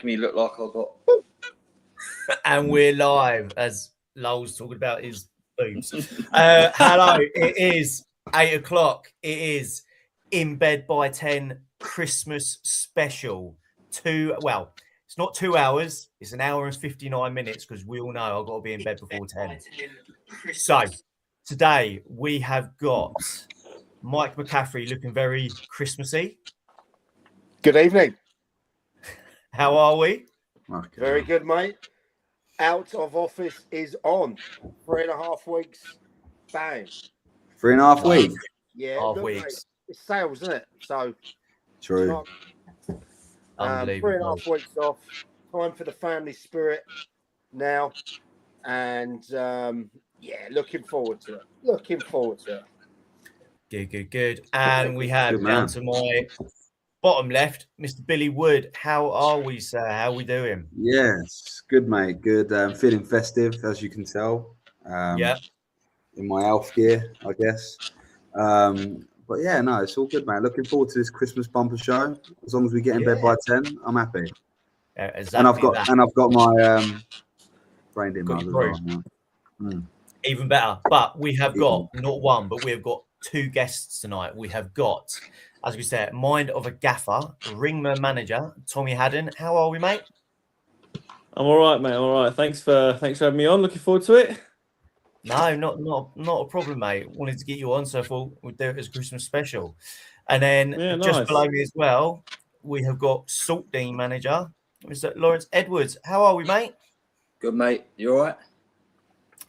Me look like I got. And we're live as Lowell's talking about his boobs. Hello, it is 8 o'clock. It is In Bed by 10 Christmas special. It's not 2 hours, it's an hour and 59 minutes because we all know I've got to be in bed before 10. So today we have got Mike McCaffrey looking very Christmassy. Good evening. How are we? Okay. Very good, mate. Out of office is on. 3.5 weeks. Bang. 3.5 weeks. Yeah. Half look, weeks. mate, it's sales, isn't it? So True. 3.5 weeks off. Time for the family spirit now. And looking forward to it. Good. And we have down to my bottom left, Mr. Billy Wood. How are we, sir? How are we doing? Yes, good, mate. Good. Feeling festive, as you can tell. In my elf gear, I guess. But yeah, no, it's all good, mate. Looking forward to this Christmas bumper show. As long as we get in bed by 10, I'm happy. Exactly. And I've got my brain in as well. Even better. But we have got not one, but we have got two guests tonight. We have got, as we said, mind of a gaffer, Ringmer manager, Tommy Haddon. How are we, mate? I'm all right, mate. I'm all right. Thanks for having me on. Looking forward to it. No, not a problem, mate. Wanted to get you on, so I thought we'd do it as a Christmas special. And then just below me as well, we have got Salt Dean manager, Mr. Lawrence Edwards. How are we, mate? Good, mate. You all right?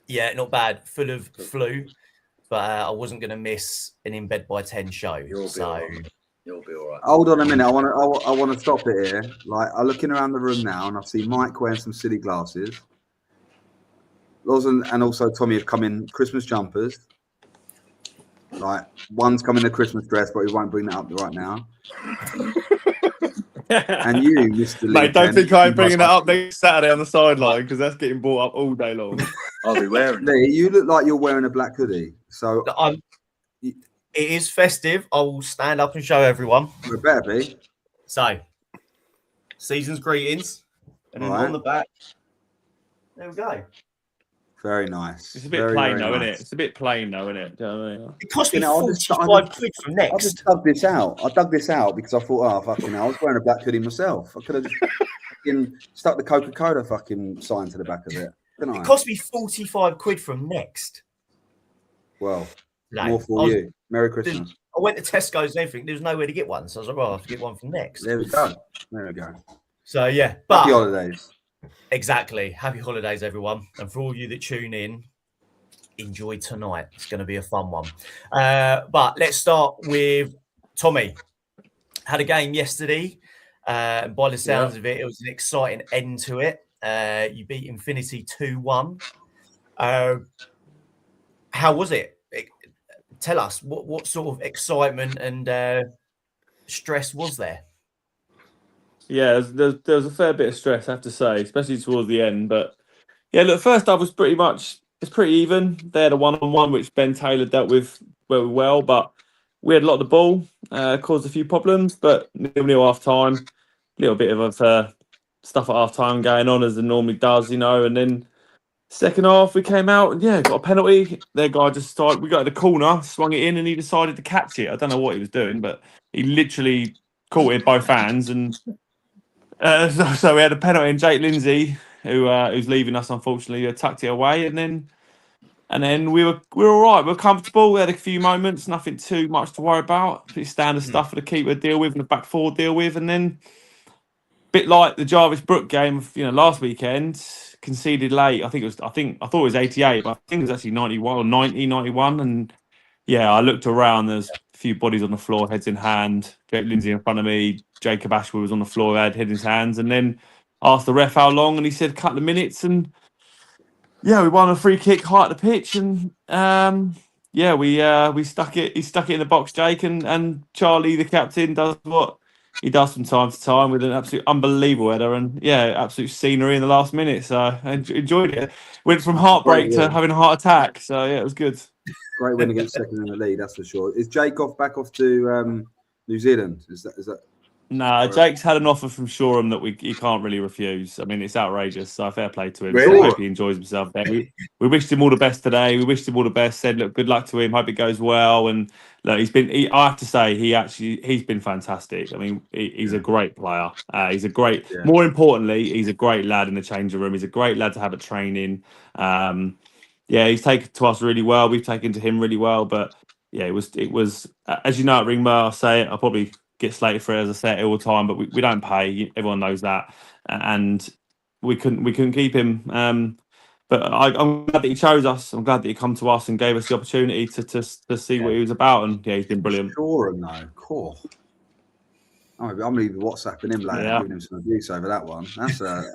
Yeah, not bad. Full of flu, but I wasn't going to miss an In Bed by 10 show. You'll be all right. Hold on a minute. I want to stop it here. Like, I'm looking around the room now, and I see Mike wearing some silly glasses. Lawson and also Tommy have come in Christmas jumpers. Like, one's come in a Christmas dress, but we won't bring that up right now. And you, Mr. Mate, don't think I'm bringing that up next Saturday on the sideline because that's getting brought up all day long. I'll be wearing it. Lee, you look like you're wearing a black hoodie. So it is festive. I will stand up and show everyone. It better be. So, season's greetings. And then on the back, there we go. Very nice. It's a bit plain, though, isn't it? It's a bit plain, though, isn't it? Do you know what I mean? It cost me 45 quid from Next. I just dug this out. I dug this out because I thought, oh, fucking hell, I was wearing a black hoodie myself. I could have just fucking stuck the Coca-Cola fucking sign to the back of it. It cost me 45 quid from Next. Well, more for you. Merry Christmas. I went to Tesco's and everything. There was nowhere to get one. So I was like, well, I have to get one from Next. There we go. So, yeah. But happy holidays. Exactly. Happy holidays, everyone. And for all you that tune in, enjoy tonight. It's going to be a fun one. But let's start with Tommy. Had a game yesterday. And by the sounds of it, it was an exciting end to it. You beat Infinity 2-1. How was it? Tell us, what sort of excitement and stress was there? Yeah, there was a fair bit of stress, I have to say, especially towards the end. But yeah, look, first half was it's pretty even. They had a 1-on-1, which Ben Taylor dealt with very well, but we had a lot of the ball, caused a few problems, but 0-0 half time, a little bit of stuff at half time going on as it normally does, and then second half we came out and got a penalty. Their guy just started, we got to the corner, swung it in, and he decided to catch it. I don't know what he was doing, but he literally caught it both hands and. So we had a penalty, and Jake Lindsay, who's leaving us, unfortunately, tucked it away, and then we were all right. We were comfortable. We had a few moments, nothing too much to worry about. Pretty standard stuff for the keeper to deal with and the back four to deal with, and then a bit like the Jarvis Brook game, last weekend, conceded late. I thought it was 88, but I think it was actually 91 or 90, 91, and yeah, I looked around. There's a few bodies on the floor, heads in hand. Jake Lindsay in front of me. Jacob Ashwood was on the floor, had head in his hands, and then asked the ref how long, and he said a couple of minutes, and we won a free kick high at the pitch, and we stuck it. He stuck it in the box, Jake, and Charlie, the captain, does what he does from time to time with an absolute unbelievable header, and absolute scenery in the last minute. So I enjoyed it. Went from heartbreak to having a heart attack. So it was good. Great win against second in the league, that's for sure. Is Jake back off to New Zealand? Is that? Nah, Jake's had an offer from Shoreham that he can't really refuse. I mean, it's outrageous. So fair play to him. Really? So I hope he enjoys himself there. We wished him all the best today. We wished him all the best. Said, look, good luck to him. Hope it goes well. And look, I have to say, he's been fantastic. I mean, he's a great player. He's a great. Yeah. More importantly, he's a great lad in the changing room. He's a great lad to have at training. Yeah, he's taken to us really well. We've taken to him really well. But yeah, it was as you know at Ringmer, I say it. I probably get slated for it as I say it all the time, but we don't pay. Everyone knows that, and we couldn't keep him. But I'm glad that he chose us. I'm glad that he come to us and gave us the opportunity to see what he was about. And yeah, he's been brilliant. Sure, no, cool. I'm even WhatsApping him later, giving him some abuse over that one. That's a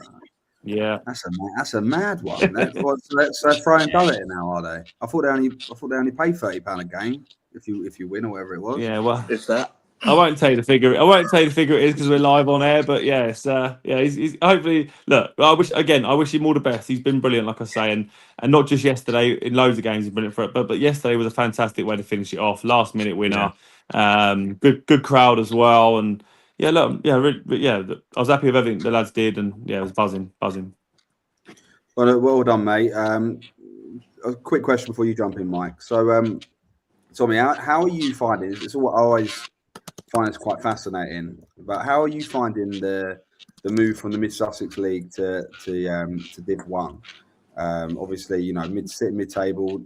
mad one. They're throwing dough at it now, are they? I thought they only pay £30 a game if you win or whatever it was. Yeah, well, Is that? I won't tell you the figure. I won't tell you the figure it is because we're live on air. But yeah, it's he's hopefully look. I wish him all the best. He's been brilliant, like I say, and not just yesterday. In loads of games, he's brilliant for it. But yesterday was a fantastic way to finish it off. Last minute winner. Yeah. Good crowd as well. And yeah, look, I was happy with everything the lads did, and yeah, it was buzzing. Well done, mate. A quick question before you jump in, Mike. So, Tommy, how are you finding it? It's what I always find it's quite fascinating. But how are you finding the move from the Mid Sussex League to Div 1? Obviously, you know, mid table,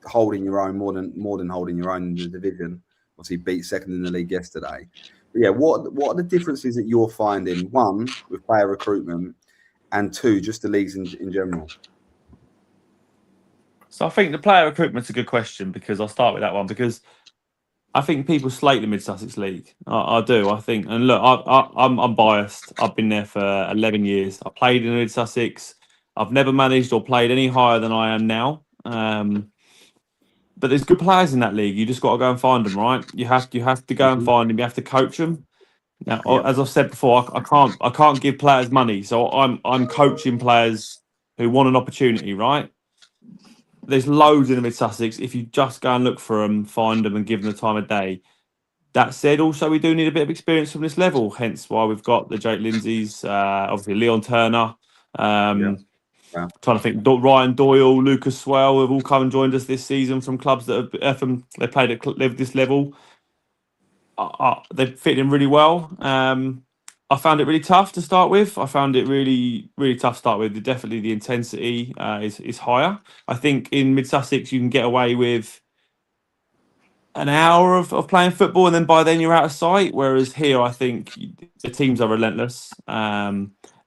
holding your own more than holding your own in the division. Obviously, beat second in the league yesterday. But yeah, what are the differences that you're finding? One, with player recruitment, and two, just the leagues in general. So I think the player recruitment's a good question because I'll start with that one because I think people slate the Mid Sussex League. I do. I think, and look, I'm biased. I've been there for 11 years. I played in Mid Sussex. I've never managed or played any higher than I am now. But there's good players in that league. You just got to go and find them, right? You have to go and find them. You have to coach them. Now, as I've said before, I can't give players money, so I'm coaching players who want an opportunity, right? There's loads in the Mid Sussex. If you just go and look for them, find them, and give them the time of day. That said, also we do need a bit of experience from this level. Hence why we've got the Jake Lindsays, obviously Leon Turner. Trying to think, Ryan Doyle, Lucas Swell have all come and joined us this season from clubs that have they played at this level. They've fit in really well. I found it really tough to start with. I found it really, really tough to start with. Definitely the intensity is higher. I think in Mid Sussex you can get away with an hour of playing football and then by then you're out of sight. Whereas here, I think the teams are relentless.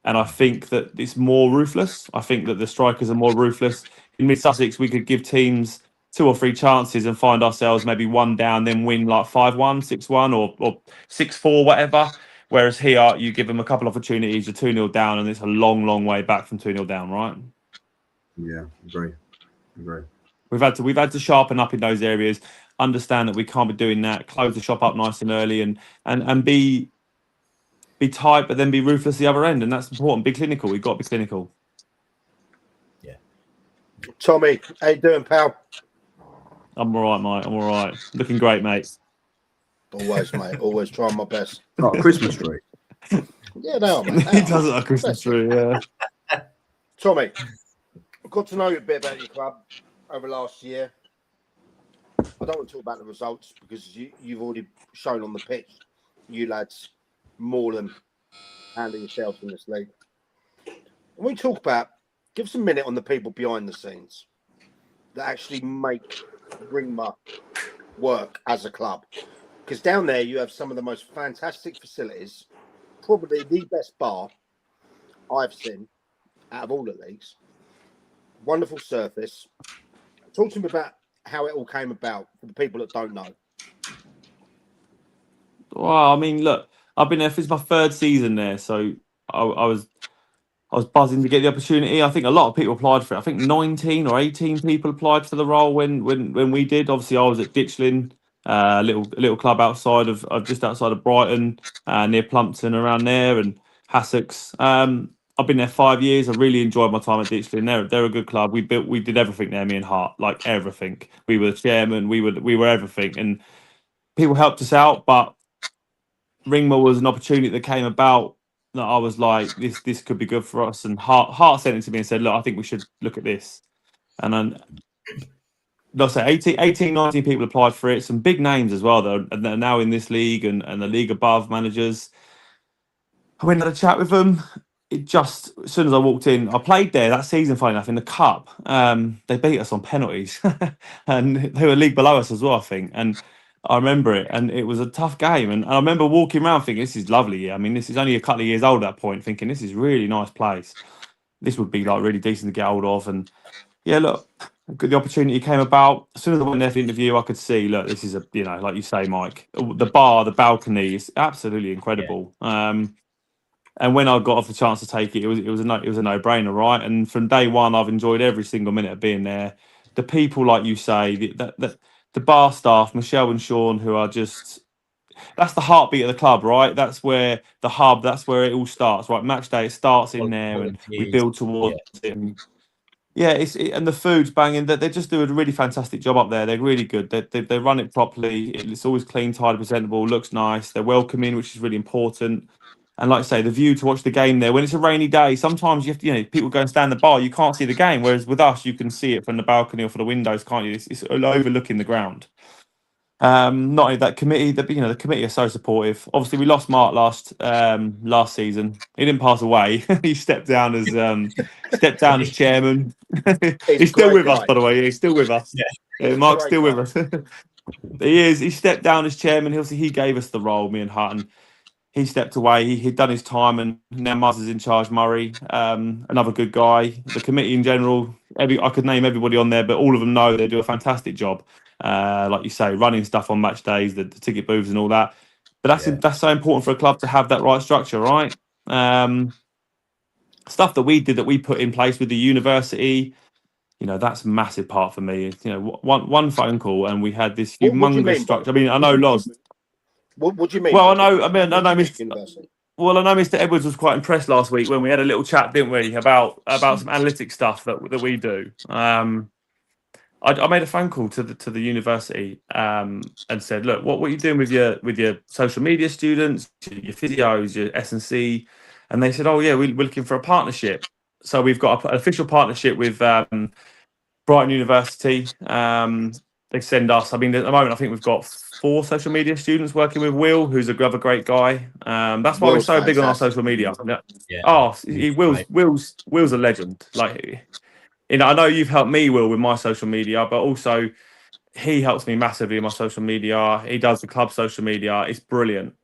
And I think that it's more ruthless. I think that the strikers are more ruthless. In Mid Sussex, we could give teams 2 or 3 chances and find ourselves maybe 1 down, then win like 5-1, 6-1 or 6-4, whatever. Whereas here, you give them a couple of opportunities, you're 2-0 down, and it's a long, long way back from 2-0 down, right? Yeah, agree. We've had to sharpen up in those areas, understand that we can't be doing that, close the shop up nice and early, and be tight, but then be ruthless the other end, and that's important. Be clinical. We've got to be clinical. Yeah. Tommy, how you doing, pal? I'm all right, mate. I'm all right. Looking great, mate. Always, mate. Always trying my best. Not a Christmas tree. Yeah, they are, mate. He does like a Christmas tree, yeah. Tommy, I've got to know a bit about your club over last year. I don't want to talk about the results because you've already shown on the pitch, you lads, more than handling yourselves in this league. When we talk about, give us a minute on the people behind the scenes that actually make Ringmer work as a club. Because down there, you have some of the most fantastic facilities, probably the best bar I've seen out of all the leagues. Wonderful surface. Talk to me about how it all came about for the people that don't know. Well, I mean, look, I've been there. It's my 3rd season there, so I was buzzing to get the opportunity. I think a lot of people applied for it. I think 19 or 18 people applied for the role when we did. Obviously, I was at Ditchling, a little club outside of just outside of Brighton, near Plumpton, around there, and Hassocks. I've been there 5 years. I really enjoyed my time at Ditchling. They're a good club. We did everything there, me and Hart, like everything. We were the chairman. We were everything, and people helped us out. But Ringmer was an opportunity that came about that I was like, this could be good for us. And Hart sent it to me and said, look, I think we should look at this. And then, like I say, 18, 19 people applied for it. Some big names as well, though, and they're now in this league and the league above managers. I went and had a chat with them. It just, as soon as I walked in, I played there that season, funny enough, in the cup. They beat us on penalties and they were league below us as well, I think. And I remember it, and it was a tough game. And I remember walking around thinking, this is lovely. I mean, this is only a couple of years old at that point, thinking this is really nice place. This would be like really decent to get hold of. And yeah, look, the opportunity came about. As soon as I went there for the interview, I could see, look, this is a, you know, like you say, Mike, the bar, the balcony is absolutely incredible. And when I got off the chance to take it, it was a no-brainer, right? And from day one, I've enjoyed every single minute of being there. The people, like you say, the bar staff, Michelle and Sean, who are just, that's the heartbeat of the club, right? That's where the hub, that's where it all starts, right? Match day, it starts in there, and we build towards it. And yeah, and the food's banging. They just do a really fantastic job up there. They're really good. They run it properly. It's always clean, tidy, presentable, looks nice. They're welcoming, which is really important. And like I say, the view to watch the game there, when it's a rainy day, sometimes you have to, you know, people go and stand in the bar, you can't see the game. Whereas with us, you can see it from the balcony or from the windows, can't you? It's overlooking the ground. Not only that, the committee are so supportive. Obviously, we lost Mark last season. He didn't pass away. He stepped down as chairman. He's still with us, by the way. He's still with us. Yeah, Mark's still with us. He is. He stepped down as chairman. He gave us the role, me and Hutton. He stepped away. He'd done his time, and now Muzz is in charge. Murray, another good guy. The committee in general, I could name everybody on there, but all of them know they do a fantastic job. Like you say, running stuff on match days, the ticket booths and all that. But that's so important for a club to have that right structure, right? Stuff that we did, that we put in place with the university, you know, that's a massive part for me. You know, one phone call and we had this humongous structure. I mean, I know Loz. What do you mean? Well, I know Mr. Edwards was quite impressed last week when we had a little chat, didn't we, about some analytic stuff that we do. I made a phone call to the university and said, look, what are you doing with your social media students, your physios, your S&C? And they said, oh yeah, we're looking for a partnership. So we've got an official partnership with Brighton University. They send us, I mean, at the moment, I think we've got 4 social media students working with Will, who's another great guy. That's why we're so big on our social media. Yeah. Oh, Will's a legend. Like, you know, I know you've helped me, Will, with my social media, but also he helps me massively in my social media. He does the club social media. It's brilliant.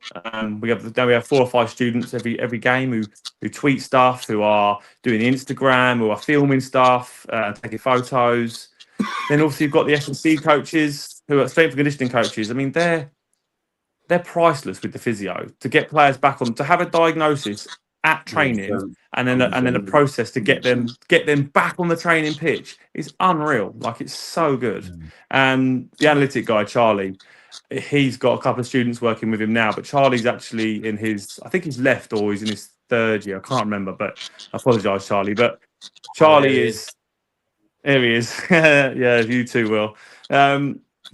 We have 4 or 5 students every game who tweet stuff, who are doing Instagram, who are filming stuff, taking photos. Then also you've got the S&C coaches, who are strength and conditioning coaches. I mean, they're priceless with the physio to get players back on, to have a diagnosis at training, and then a process to get them back on the training pitch is unreal. Like, it's so good. And the analytic guy, Charlie, he's got a couple of students working with him now, but Charlie's actually in I think he's left or he's in his 3rd year. I can't remember, but I apologise, Charlie. But Charlie is. Here he is. Yeah, you too, Will.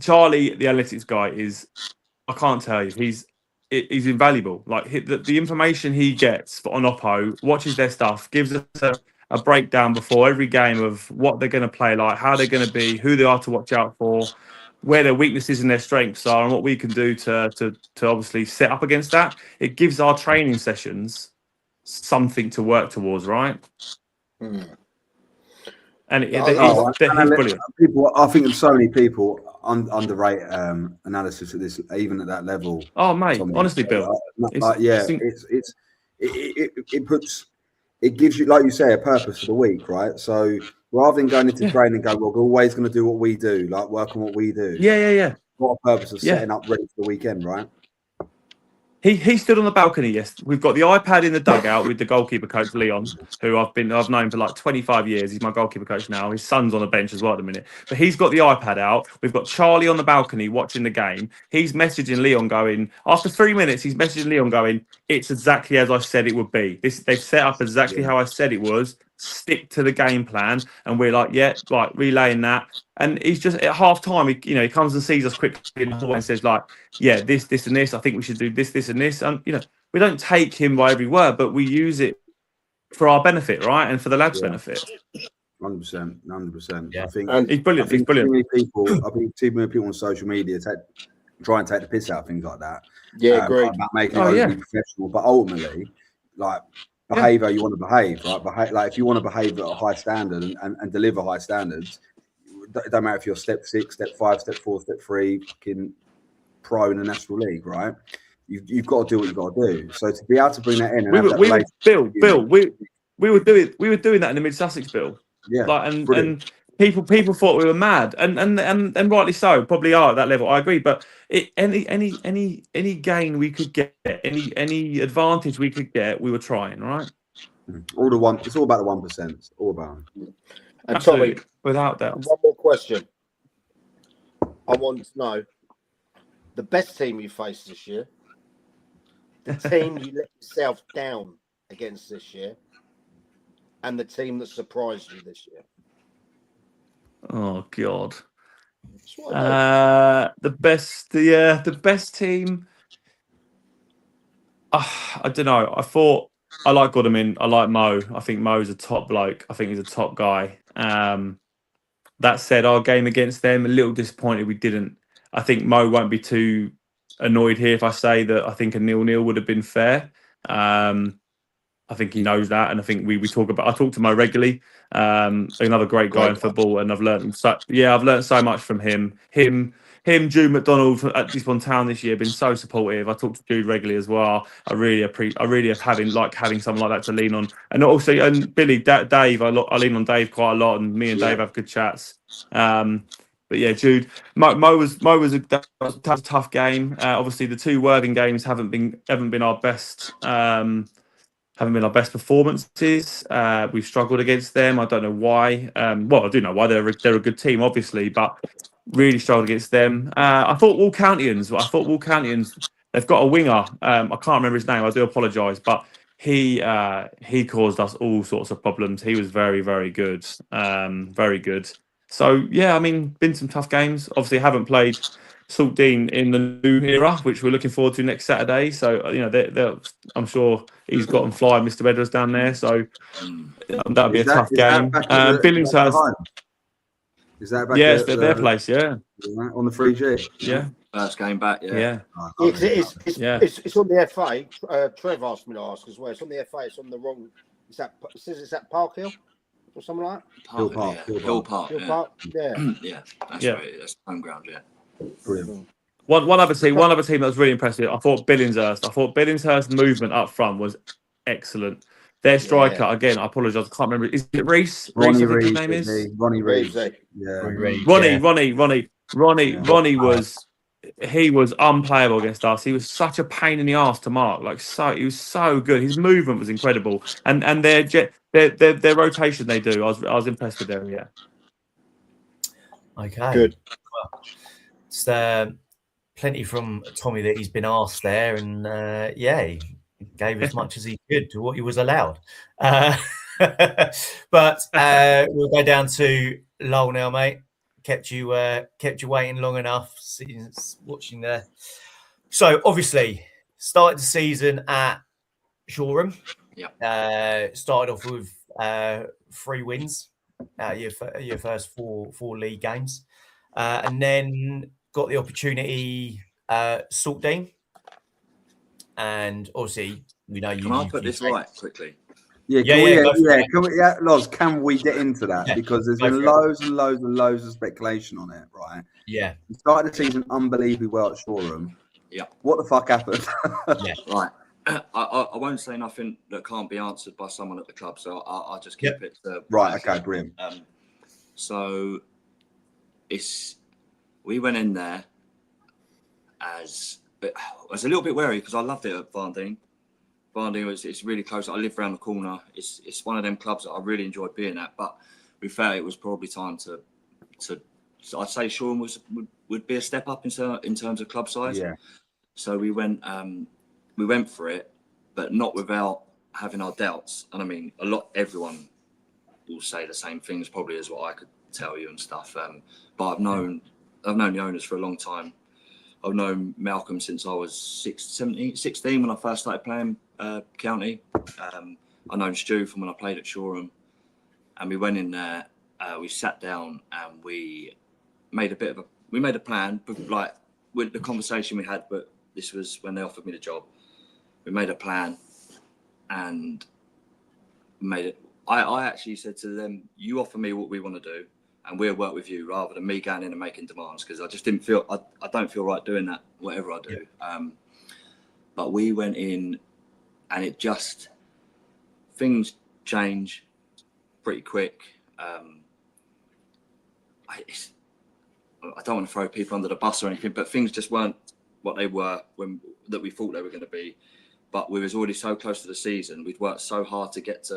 Charlie, the analytics guy, I can't tell you, he's invaluable. Like, the information he gets on Oppo, watches their stuff, gives us a breakdown before every game of what they're going to play like, how they're going to be, who they are to watch out for, where their weaknesses and their strengths are, and what we can do to obviously set up against that. It gives our training sessions something to work towards, right? And he's brilliant. I think so many people underrate analysis at this, even at that level. Oh, mate, honestly, Bill. It gives you, like you say, a purpose for the week, right? So rather than going into training and go, well, we're always going to do what we do, like work on what we do. Yeah. What a purpose of setting up ready for the weekend, right? He stood on the balcony. Yes, we've got the iPad in the dugout with the goalkeeper coach Leon, who I've known for like 25 years. He's my goalkeeper coach now. His son's on the bench as well at the minute. But he's got the iPad out. We've got Charlie on the balcony watching the game. He's messaging Leon going, after 3 minutes, he's messaging Leon going, it's exactly as I said it would be. They've set up exactly how I said it was. stick to the game plan, and we're like, yeah, right, relaying that. And he's just at half time, he comes and sees us quickly and says like, yeah, this, and this. I think we should do this, and this. And we don't take him by every word, but we use it for our benefit, right, and for the lads' benefit. 100%. Yeah. I think he's brilliant. He's brilliant. I think too many people on social media try and take the piss out of things like that. Yeah, great. About making it overly professional, but ultimately, like behaviour, you want to behave, right? Like if you want to behave at a high standard and deliver high standards, it don't matter if you're step 6, step 5, step 4, step 3, fucking pro in the National League, right? You've got to do what you've got to do. So to be able to bring that in, and we were doing that in the Mid Sussex Bill. Yeah, like and people thought we were mad, and rightly so, probably are at that level. I agree, but any gain we could get, any advantage we could get, we were trying, right? All the one, it's all about the 1%. It's all about it. And Tommy, without doubt. one more question. I want to know the best team you faced this year, the team you let yourself down against this year, and the team that surprised you this year. Oh God. The best team. I don't know. I like Godalming. I like Mo. I think Mo's a top bloke. I think he's a top guy. That said, our game against them, a little disappointed we didn't. I think Mo won't be too annoyed here if I say that I think a 0-0 would have been fair. I think he knows that, and I think we talk about. I talk to Mo regularly. Another great guy in football, and I've learned so much from him. Jude McDonald at Eastbourne Town this year been so supportive. I talk to Jude regularly as well. I really have having someone like that to lean on, and also Billy, Dave. I lean on Dave quite a lot, and me and Dave have good chats. But yeah, Jude, Mo was a tough game. Obviously, the 2 Worthing games haven't been our best. Haven't been our best performances. We've struggled against them. I don't know why. Well, I do know why. They're a good team, obviously, but really struggled against them. I thought Walcountians, they've got a winger. I can't remember his name. I do apologise, but he caused us all sorts of problems. He was very, very good. Very good. So yeah, I mean, been some tough games. Obviously, haven't played Saltdean in the new era, which we're looking forward to next Saturday. So I'm sure he's got them flying, Mr. Edwards down there. So that'll be a tough game. Billingshurst. Is that back? Yeah, it's their place. Yeah, on the 3G. Yeah, first game back. Yeah. It's on the FA. Trev asked me to ask as well. It's on the FA. It's on the wrong. It says it's at Park Hill or something like that. Hill Park. Yeah. Yeah, that's right. That's home ground. Yeah. Brilliant. One other team that was really impressive. I thought Billingshurst's movement up front was excellent. Their striker, again, I apologise, I can't remember. Is it Reese? Ronnie Reese, I think his name Reese, is? Ronnie Reese. Ronnie was unplayable against us. He was such a pain in the arse to mark. He was so good. His movement was incredible. And their rotation they do, I was impressed with them, yeah. Okay. Good. Well, it's plenty from Tommy that he's been asked there, and he gave as much as he could to what he was allowed. But we'll go down to Lowell now, mate. Kept you waiting long enough, watching there. So obviously started the season at Shoreham. Yeah. Started off with 3 wins out of your first four league games, and then got the opportunity Saltdean, and obviously we know you. Can I put this right quickly? Loz, can we get into that? Because there's been loads and loads of speculation on it, right? Yeah. We started the season unbelievably well at Shoreham. Yeah. What the fuck happened? Yeah. Right. I won't say nothing that can't be answered by someone at the club, so I'll just keep it to right. Okay, brilliant. So we went in there I was a little bit wary because I loved it at Varndine. It's really close. I live around the corner. It's one of them clubs that I really enjoyed being at, but we felt it was probably time to I'd say Shoreham would be a step up in terms of club size. Yeah. So we went for it, but not without having our doubts. And I mean, everyone will say the same things probably as what I could tell you and stuff. But I've known the owners for a long time. I've known Malcolm since I was 16 when I first started playing county. I've known Stu from when I played at Shoreham, and we went in there. We sat down and we made a plan, like with the conversation we had. But this was when they offered me the job. We made a plan and made it. I actually said to them, "You offer me what we want to do, and we'll work with you," rather than me going in and making demands, because I just didn't feel I don't feel right doing that, whatever I do. But we went in, and it just things change pretty quick. I don't want to throw people under the bus or anything, but things just weren't what they were that we thought they were going to be. But we was already so close to the season. We'd worked so hard to get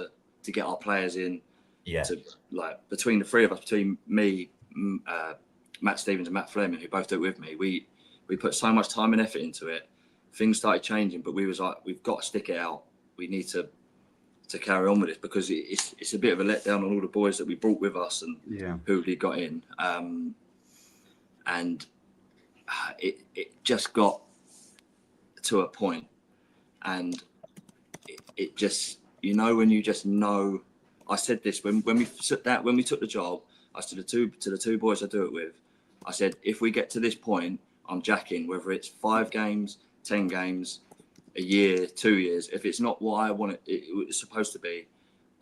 our players in. Yeah. To, like, between the three of us, between me, Matt Stevens and Matt Fleming, who both do it with me, we put so much time and effort into it. Things started changing, but we was like, we've got to stick it out. We need to carry on with this, because it's a bit of a letdown on all the boys that we brought with us and who we got in. And it just got to a point, and it just, when you just know. I said this when we took the job. I said to the two boys I do it with, I said, if we get to this point, I'm jacking, whether it's 5 games, 10 games, a year, 2 years. If it's not what I want it was supposed to be,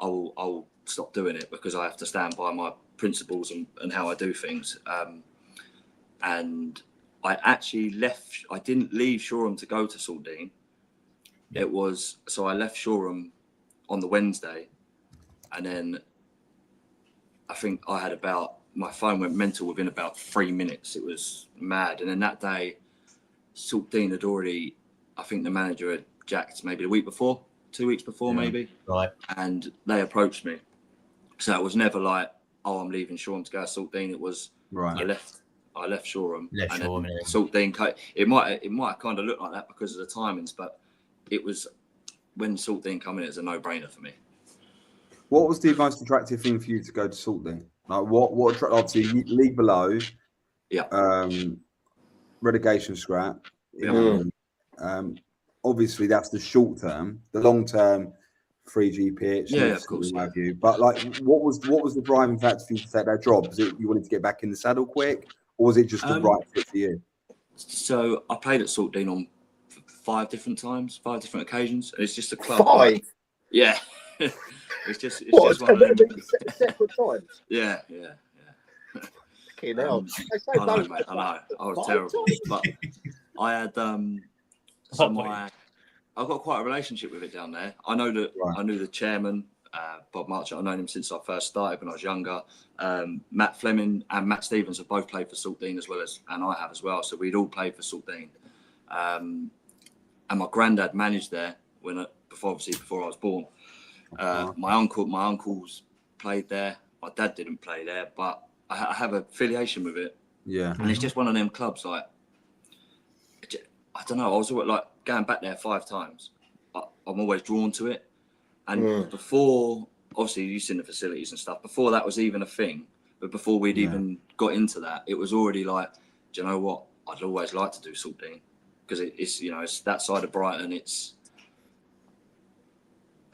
I'll stop doing it, because I have to stand by my principles and how I do things. And I actually left. I didn't leave Shoreham to go to Saltdean. So I left Shoreham on the Wednesday. And then I think my phone went mental within about 3 minutes. It was mad. And then that day, Saltdean had already, I think the manager had jacked maybe the week before, 2 weeks before maybe. Right. And they approached me. So it was never like, oh, I'm leaving Shoreham to go to Saltdean. It was, I left Shoreham. Saltdean, it might kind of look like that because of the timings, but it was, when Saltdean come in, it's a no-brainer for me. What was the most attractive thing for you to go to Saltdean? Like what obviously league below, relegation scrap. Obviously that's the short term. The long term, 3G pitch. Yeah, of course. You. But like, what was the driving factor for you to take that job? Was it you wanted to get back in the saddle quick, or was it just the right fit for you? So I played at Saltdean on 5 different occasions. And it's just a club. 5? Yeah. It's just one of them. Separate times. Yeah. Okay, now. I know, mate. I know. I was terrible, but I had I've got quite a relationship with it down there. I know that I knew the chairman, Bob Marchant. I've known him since I first started when I was younger. Matt Fleming and Matt Stevens have both played for Saltdean and I have as well. So we'd all played for Saltdean. And my granddad managed there before I was born. My uncles played there. My dad didn't play there, but I have an affiliation with it. Yeah. And it's just one of them clubs, like, I don't know, I was always like going back there 5 times. I'm always drawn to it. And before, obviously you've seen the facilities and stuff, before that was even a thing, but before we'd even got into that, it was already like, do you know what? I'd always like to do Saltdean, because it's, it's that side of Brighton.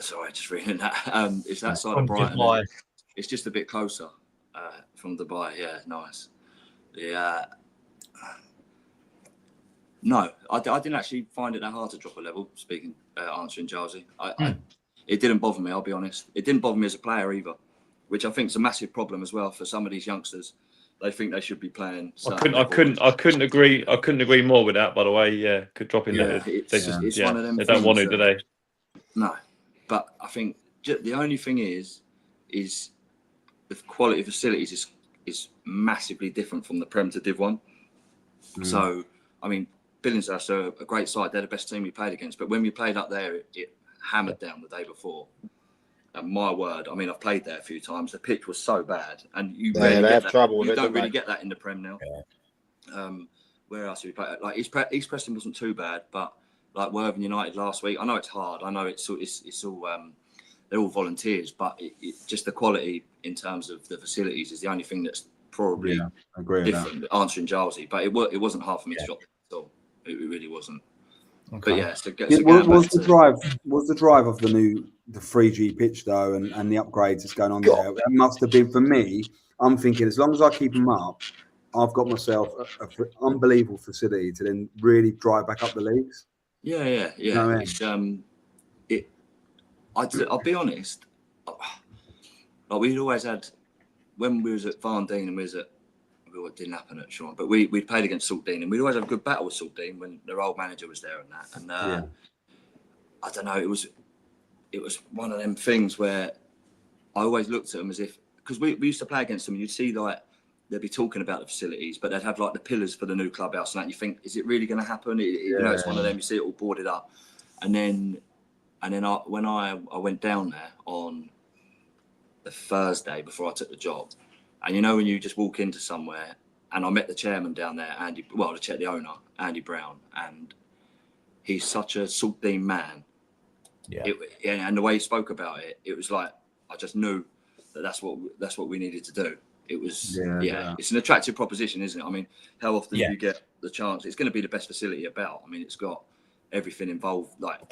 Sorry, just reading that. It's that side of Brighton. It's just a bit closer from Dubai. Yeah, nice. Yeah. No, I didn't actually find it that hard to drop a level. Answering Jarzi, it didn't bother me. I'll be honest. It didn't bother me as a player either, which I think is a massive problem as well for some of these youngsters. They think they should be playing. I couldn't agree more with that. By the way, yeah, could drop in there. It's one of them. They don't want to, do they? No, but I think the only thing is the quality of facilities is massively different from the Prem to Div 1. So, I mean, Billingshurst are a great side. They're the best team we played against. But when we played up there, it hammered down the day before. And my word, I mean, I've played there a few times. The pitch was so bad, and you don't really get that in the Prem now. Yeah. Where else have we played? Like East Preston wasn't too bad, but like Worthing United last week, I know it's hard. I know it's all they're all volunteers, but just the quality in terms of the facilities is the only thing that's probably I agree with different. Answering Jalsey, but it wasn't hard for me to drop at all. It really wasn't. Okay. But yeah, was the drive of the 3G pitch though, and the upgrades that's going on there? It must have been, for me. I'm thinking, as long as I keep them up, I've got myself an unbelievable facility to then really drive back up the leagues. Yeah. You know what I mean? I'll be honest. Like we'd always had when we was at Varndine and it didn't happen at Sean, but we played against Saltdean and we'd always have a good battle with Saltdean when their old manager was there and that. And I don't know, it was one of them things where I always looked at them as if, because we used to play against them and you'd see like they'd be talking about the facilities, but they'd have like the pillars for the new clubhouse and that. And you think, is it really going to happen? You know, it's one of them. You see it all boarded up, and then when I went down there on the Thursday before I took the job, and you know when you just walk into somewhere, and I met the chairman down there, the owner, Andy Brown, and he's such a Saltdean man. Yeah. And the way he spoke about it, it was like I just knew that's what we needed to do. It was it's an attractive proposition, isn't it? I mean, how often do you get the chance? It's going to be the best facility about. I mean, it's got everything involved. Like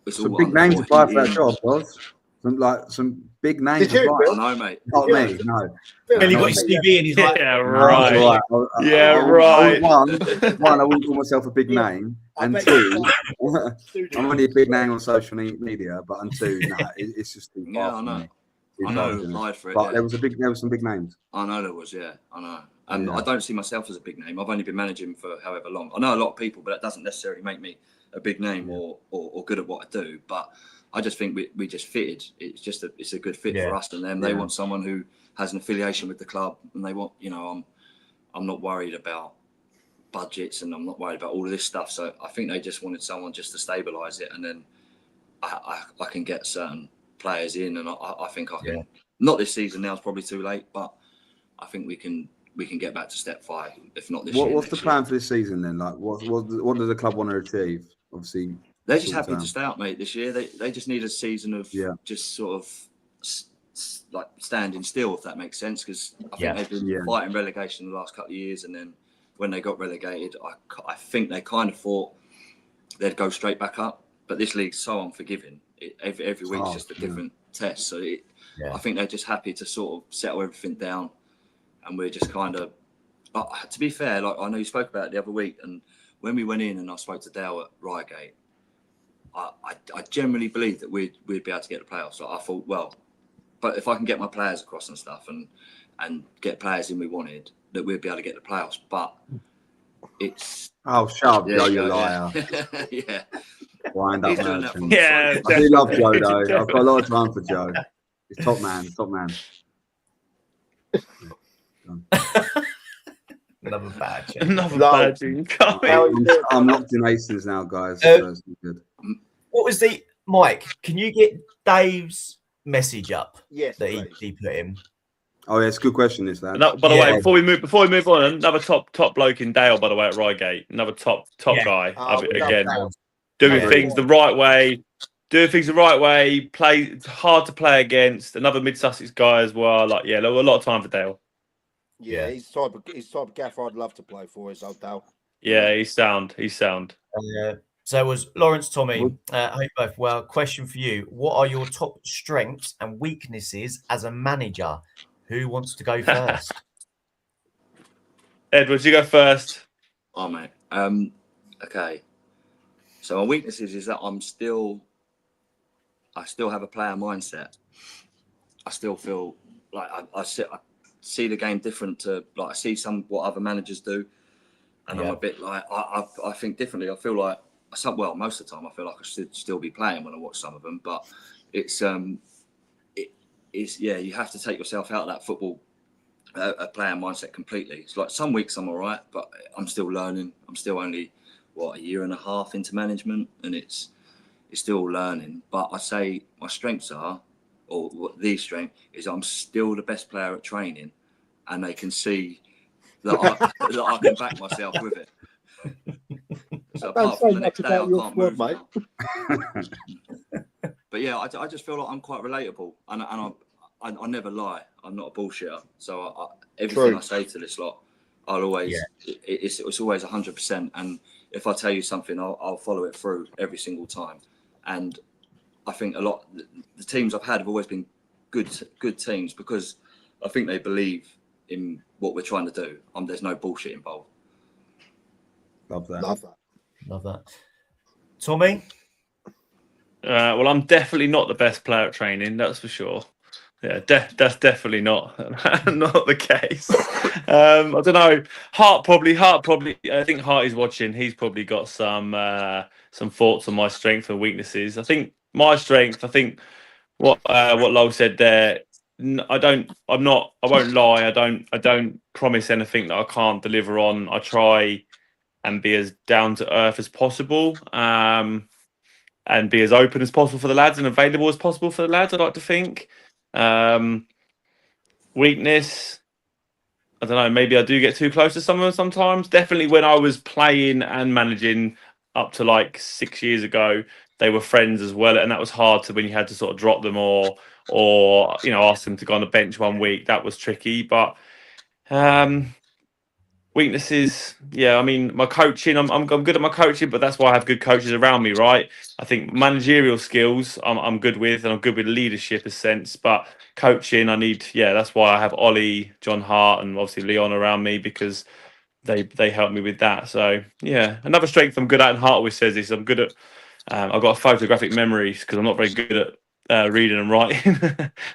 it's some all big names applied for that job, was some big names. I know, mate. Not me, no. Billy got his CV and he's like, yeah, right. One, I wouldn't call myself a big name, and two, I'm only a big name on social media, but and two, it's just too far. I know. Me. I know, applied for it. But there was some big names. I know there was, I know. And I don't see myself as a big name. I've only been managing for however long. I know a lot of people, but that doesn't necessarily make me a big name or good at what I do. But I just think we just fitted. It's a good fit for us and them. They want someone who has an affiliation with the club, and they want, I'm not worried about budgets and I'm not worried about all of this stuff. So I think they just wanted someone just to stabilise it, and then I can get certain players in, and I think I can. Not this season now; it's probably too late. But I think we can get back to step 5, if not this year. What's the plan for this season then? Like, what does the club want to achieve? Obviously, they're just happy to stay up, mate. This year, they just need a season of just sort of like standing still, if that makes sense. Because I think they've been fighting relegation the last couple of years, and then when they got relegated, I think they kind of thought they'd go straight back up. But this league's so unforgiving. Every week's just a different test. So I think they're just happy to sort of settle everything down, and we're just kind of. But to be fair, like I know you spoke about it the other week, and when we went in and I spoke to Dale at Reigate, I generally believe that we'd be able to get the playoffs. So I thought, well, but if I can get my players across and stuff, and get players in we wanted, that we'd be able to get the playoffs. But it's shut up, Joe, you liar. Wind up, merchant. Yeah, I do love Joe though. I've got a lot of time for Joe. He's top man. Another badge. I'm locked in Aces now, guys. So it's good. What was Mike? Can you get Dave's message up? Yes, that he put in. Oh yeah, it's a good question. Is that? By the way, before we move on, another top bloke in Dale, by the way, at Reigate, another top guy. Again, doing things the right way. Play hard to play against. Another Mid Sussex guy as well. Like a lot of time for Dale. Yeah, he's type of gaffer I'd love to play for. Is old Dale. Yeah, he's sound. So it was Lawrence, Tommy. I hope both well. Question for you: what are your top strengths and weaknesses as a manager? Who wants to go first? Edward, you go first. Oh, mate. Okay. So my weaknesses is that I still have a player mindset. I still feel like I see the game different to like I see what other managers do, and I'm a bit like I think differently. I feel like most of the time I feel like I should still be playing when I watch some of them, but it's you have to take yourself out of that football player mindset completely. It's like some weeks I'm all right, but I'm still learning. I'm still only a year and a half into management, and it's still learning. But I say my strengths are, or what the strength is, I'm still the best player at training, and they can see that I can back myself with it. So apart from the next day, I can't move. But but yeah, I just feel like I'm quite relatable, and I never lie. I'm not a bullshitter. So everything True. I say to this lot, I'll always it's always 100%. And if I tell you something, I'll follow it through every single time. And I think a lot the teams I've had have always been good teams because I think they believe in what we're trying to do. There's no bullshit involved. Love that. Love that. Love that. Tommy? Well, I'm definitely not the best player at training, that's for sure. Yeah, that's definitely not the case. I don't know. Hart probably. I think Hart is watching. He's probably got some thoughts on my strengths and weaknesses. I think my strength. I think what Lowell said there. I won't lie. I don't promise anything that I can't deliver on. I try and be as down to earth as possible. And be as open as possible for the lads and available as possible for the lads, I'd like to think. Weakness, I don't know, maybe I do get too close to someone sometimes. Definitely when I was playing and managing up to like 6 years ago, they were friends as well. And that was hard to when you had to sort of drop them or ask them to go on the bench one week. That was tricky. But weaknesses, yeah. I mean, my coaching, I'm good at my coaching, but that's why I have good coaches around me, right? I think managerial skills, I'm good with, and I'm good with leadership, a sense. But coaching, that's why I have Ollie, John Hart, and obviously Leon around me because they help me with that. So yeah, another strength I'm good at, and Hart always says this: I'm good at. I've got a photographic memory because I'm not very good at reading and writing.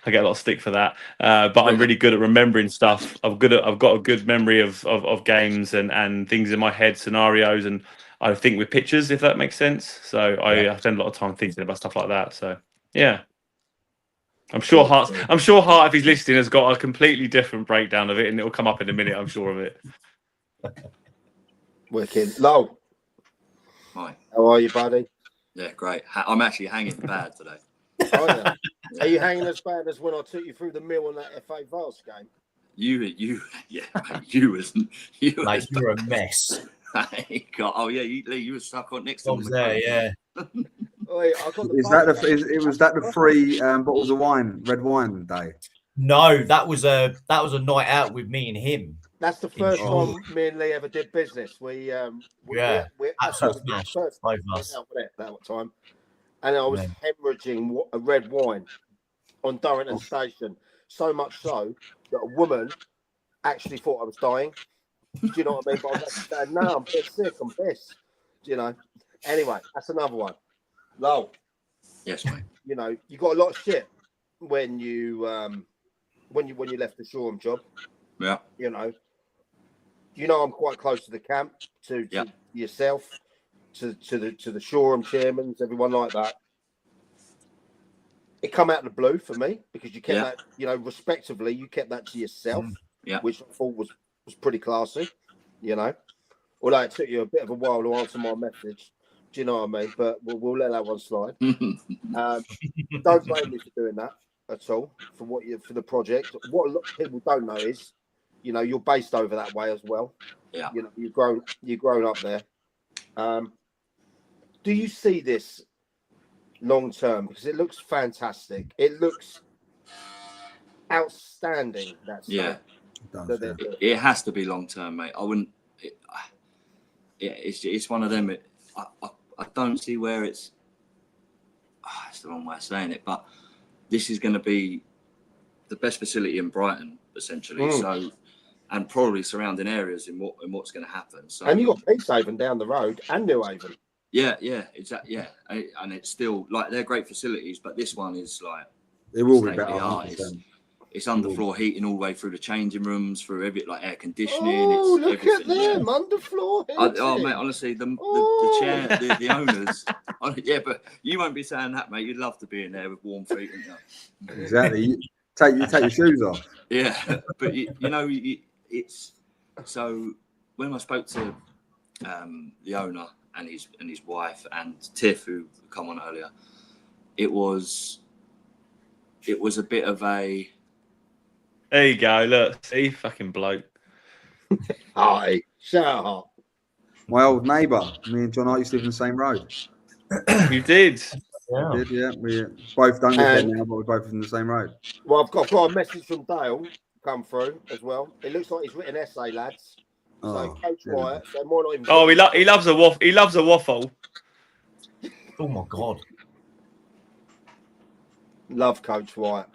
I get a lot of stick for that, but I'm really good at remembering stuff. I've got a good memory of games and things in my head, scenarios, and I think with pictures, if that makes sense. So I spend a lot of time thinking about stuff like that. So yeah, I'm sure Hart, if he's listening, has got a completely different breakdown of it, and it will come up in a minute. I'm sure of it. Wicked. Lowell. Hi. How are you, buddy? Yeah, great. I'm actually hanging bad today. Oh, yeah. Are you hanging as bad as when I took you through the mill on that FA Vars game? You was Mate, you're a mess. God, oh yeah, you were stuck on next I to was there, yeah. Wait, I got the Was that the free bottles of wine, red wine day? No, that was a night out with me and him. That's the first time me and Lee ever did business. We absolutely smashed both of us out with it that time, and I was hemorrhaging a red wine on Durrington Station, so much so that a woman actually thought I was dying. Do you know what I mean? But I was actually saying, no, I'm dead sick, I'm pissed. Do you know? Anyway, that's another one. Lowell. Yes, mate. You know, you got a lot of shit when you left the Shoreham job. Yeah. You know, I'm quite close to the camp, to yourself, to the Shoreham chairmans, everyone like that. It come out of the blue for me because you kept that, respectively, you kept that to yourself, which I thought was pretty classy, although it took you a bit of a while to answer my message. Do you know what I mean? But we'll let that one slide. Don't blame me for doing that at all for the project. What a lot of people don't know is, you're based over that way as well. Yeah. You've grown up there. Do you see this long term? Because it looks fantastic. It looks outstanding. It has to be long term, mate. I wouldn't. It's one of them. I don't see where it's. It's the wrong way of saying it, but this is going to be the best facility in Brighton, essentially. So, and probably surrounding areas in what's going to happen. So, and you got Peacehaven down the road and New Haven. Yeah, exactly. Yeah, and it's still like they're great facilities, but this one is like it will be better. It's underfloor heating all the way through the changing rooms, through like air conditioning. Oh, look at them underfloor heating. Mate, honestly, the chair, the owners. Yeah, but you won't be saying that, mate. You'd love to be in there with warm feet, wouldn't you? Exactly. Take your shoes off. Yeah, but it's so when I spoke to the owner and his wife and Tiff, who come on earlier, it was a bit of a. There you go. Look, see, fucking bloke. Hi, shut up. My old neighbour. Me and John Hart used to live in the same road. You did. Yeah. We did, yeah. We both don't live there And- now, but we're both in the same road. Well, I've got a message from Dale come through as well. It looks like he's written an essay, lads. So Oh, Coach yeah. Wyatt, so might not even. Oh, he loves a waffle. He loves a waffle. Oh my God. Love Coach Wyatt.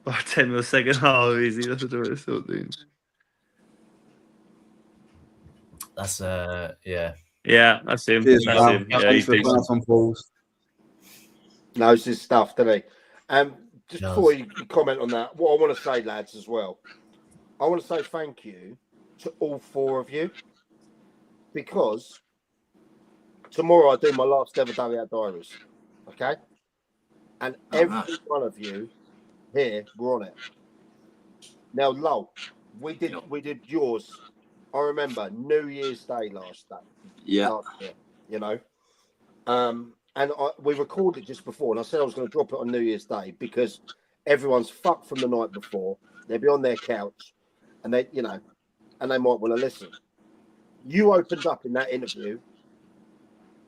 Oh, 10 mil second. Oh, easy. That's a direct sort, dude. That's yeah. Yeah, that's him. Cheers, That's pal. him. Yeah, Thanks he's for putting decent. us on balls. Knows his stuff, doesn't he? Just Does. before you comment on that, what I want to say, lads, as well, I want to say thank you to all four of you, because tomorrow I do my last ever Dugout Diaries, okay? And every one of you here were on it. Now, Lowell, we did yours. I remember New Year's Day last year, you know. And we recorded just before, and I said I was going to drop it on New Year's Day because everyone's fucked from the night before. They'll be on their couch, and they might want to listen. You opened up in that interview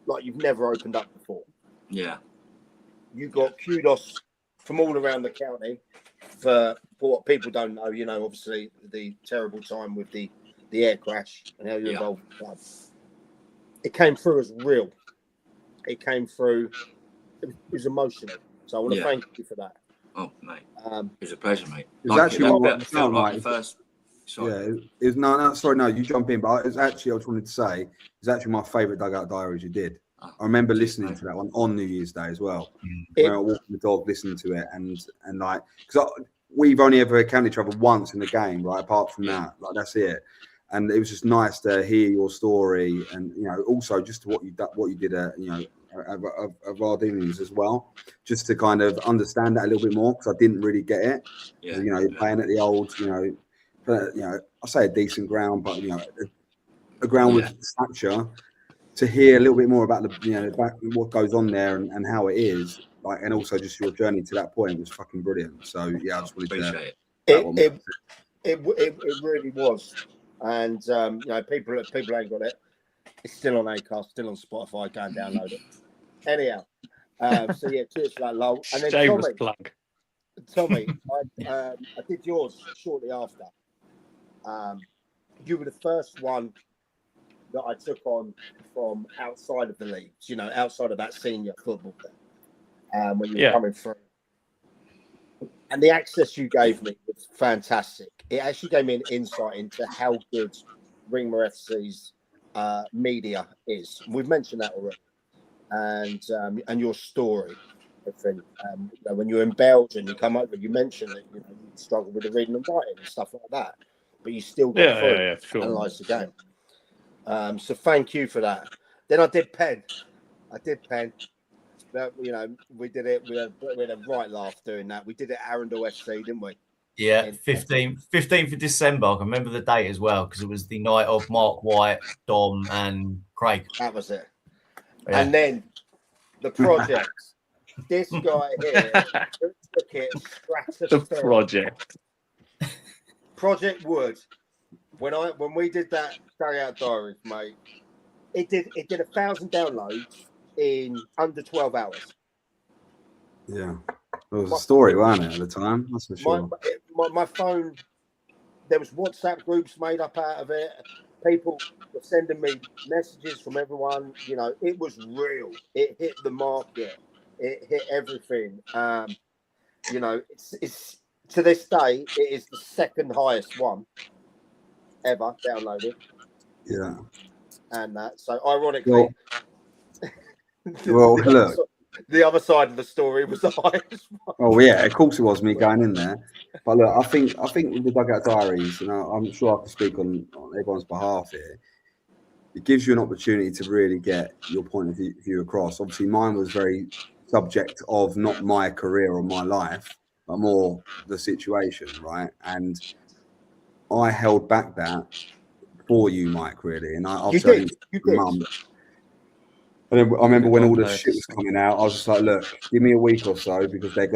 like you've never opened up before. Yeah. You got kudos from all around the county for what people don't know. You know, obviously the terrible time with the air crash and how you're involved with the club. It came through as real. It came through. It was emotional. So I want to thank you for that. Oh, mate. It was a pleasure, mate. It was actually that felt like the first. Sorry. Yeah, it was, no, sorry, no, you jump in. But it's actually, I just wanted to say, it's actually my favourite Dugout Diaries you did. I remember listening to that one on New Year's Day as well, where I walked the dog, listening to it, and like, because we've only ever encountered each other once in the game, right? Apart from that, like that's it. And it was just nice to hear your story, and also just what you did, of our dealings as well, just to kind of understand that a little bit more, because I didn't really get it. Yeah. You're playing at the old, I say a decent ground, but a ground with stature. To hear a little bit more about what goes on there and how it is, like, and also just your journey to that point was fucking brilliant. So yeah, I just wanted to appreciate it. It really was, and people ain't got it. It's still on Acast, still on Spotify. Go and download it. Anyhow, so yeah, cheers for that, Lowell. And then Shameless plug. Tommy, I did yours shortly after. You were the first one that I took on from outside of the leagues, outside of that senior football thing, when you were coming through. And the access you gave me was fantastic. It actually gave me an insight into how good Ringmer FC's media is. We've mentioned that already. And your story. When you're in Belgium, you come over, you mentioned that you struggle with the reading and writing and stuff like that, but you still got through sure. analyze the game. So thank you for that. Then I did Penn. We did it. We had a right laugh doing that. We did it at Arundel FC, didn't we? Yeah, 15th of December. I can remember the date as well, because it was the night of Mark White, Dom, and Craig. That was it. Yeah. And then the project. This guy here took it stratospheric. The project. Project Wood. When we did that Dugout Diaries, mate, it did 1,000 downloads in under 12 hours. Yeah, it was a story, wasn't it, at the time? That's for sure. My phone, there was WhatsApp groups made up out of it. People were sending me messages from everyone. It was real. It hit the market. It hit everything. It's to this day, it is the second highest one ever downloaded. Yeah. And so ironically, look, the other side of the story was the highest one. Oh yeah, of course it was me going in there. But look, I think with the Dugout Diaries, and I'm sure I can speak on everyone's behalf here, it gives you an opportunity to really get your point of view across. Obviously, mine was very subject of not my career or my life, but more the situation, right? And I held back that for you, Mike, really. And I did. Mum. And then I remember when all the shit was coming out, I was just like, look, give me a week or so, because they're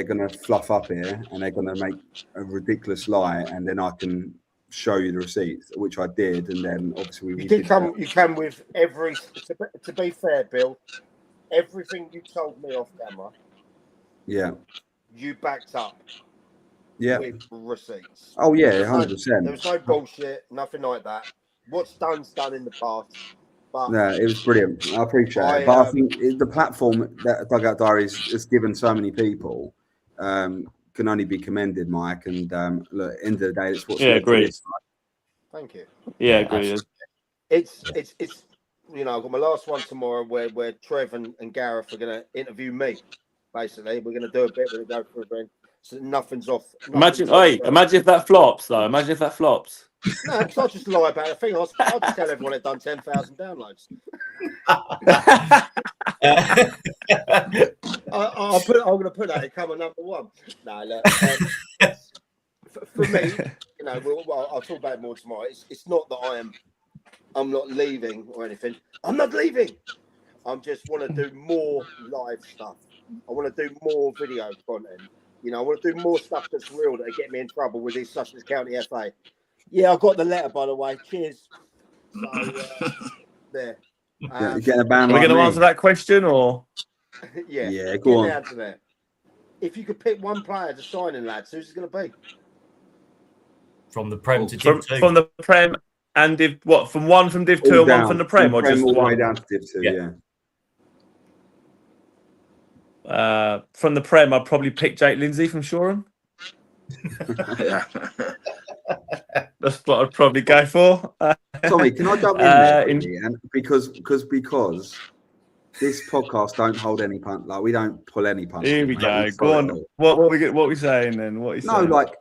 gonna fluff up here and they're gonna make a ridiculous lie, and then I can show you the receipts, which I did, and then obviously You did come. You came with every. To be fair, Bill, everything you told me off camera, Yeah. you backed up. Yeah. With receipts. Oh yeah, There 100%. was no bullshit, nothing like that. What's done's done in the past. But No, it was brilliant. I appreciate it. But I think the platform that Dugout Diaries has given so many people can only be commended, Mike. And look, at the end of the day, it's what's led to agreed. this. Thank you. Yeah, agree. It's you know, I've got my last one tomorrow where Trev and Gareth are going to interview me. Basically, we're going to do a bit. We're going to go for a bit. So nothing's off. Imagine if that flops, though. Imagine if that flops. No, because I'll just lie about it. I'll just tell everyone it done 10,000 downloads. I'm going to put that in coming number one. No, look, for me, you know, I'll talk about it more tomorrow. It's not that I'm not leaving or anything. I'm not leaving. I just want to do more live stuff. I want to do more video content. You know, I want to do more stuff that's real that'll get me in trouble with this Sussex County FA. Yeah, I got the letter, by the way. Cheers. So, there. You're getting a ban. Are we going to answer that question, or? Yeah. Yeah, go on. Down to there. If you could pick one player to sign in, lads, who's it going to be? From the Prem to Div 2. From the Prem and Div, what? From Div 2 and one from the Prem, or just all the way one? down to Div 2, yeah. From the Prem, I'd probably pick Jake Lindsay from Shoreham. That's what I'd probably go for. Tommy, can I jump in there? Because this podcast don't hold any punch. Like, we don't pull any punches. Here we go. Go on. What are we saying then? What are you saying? No, like,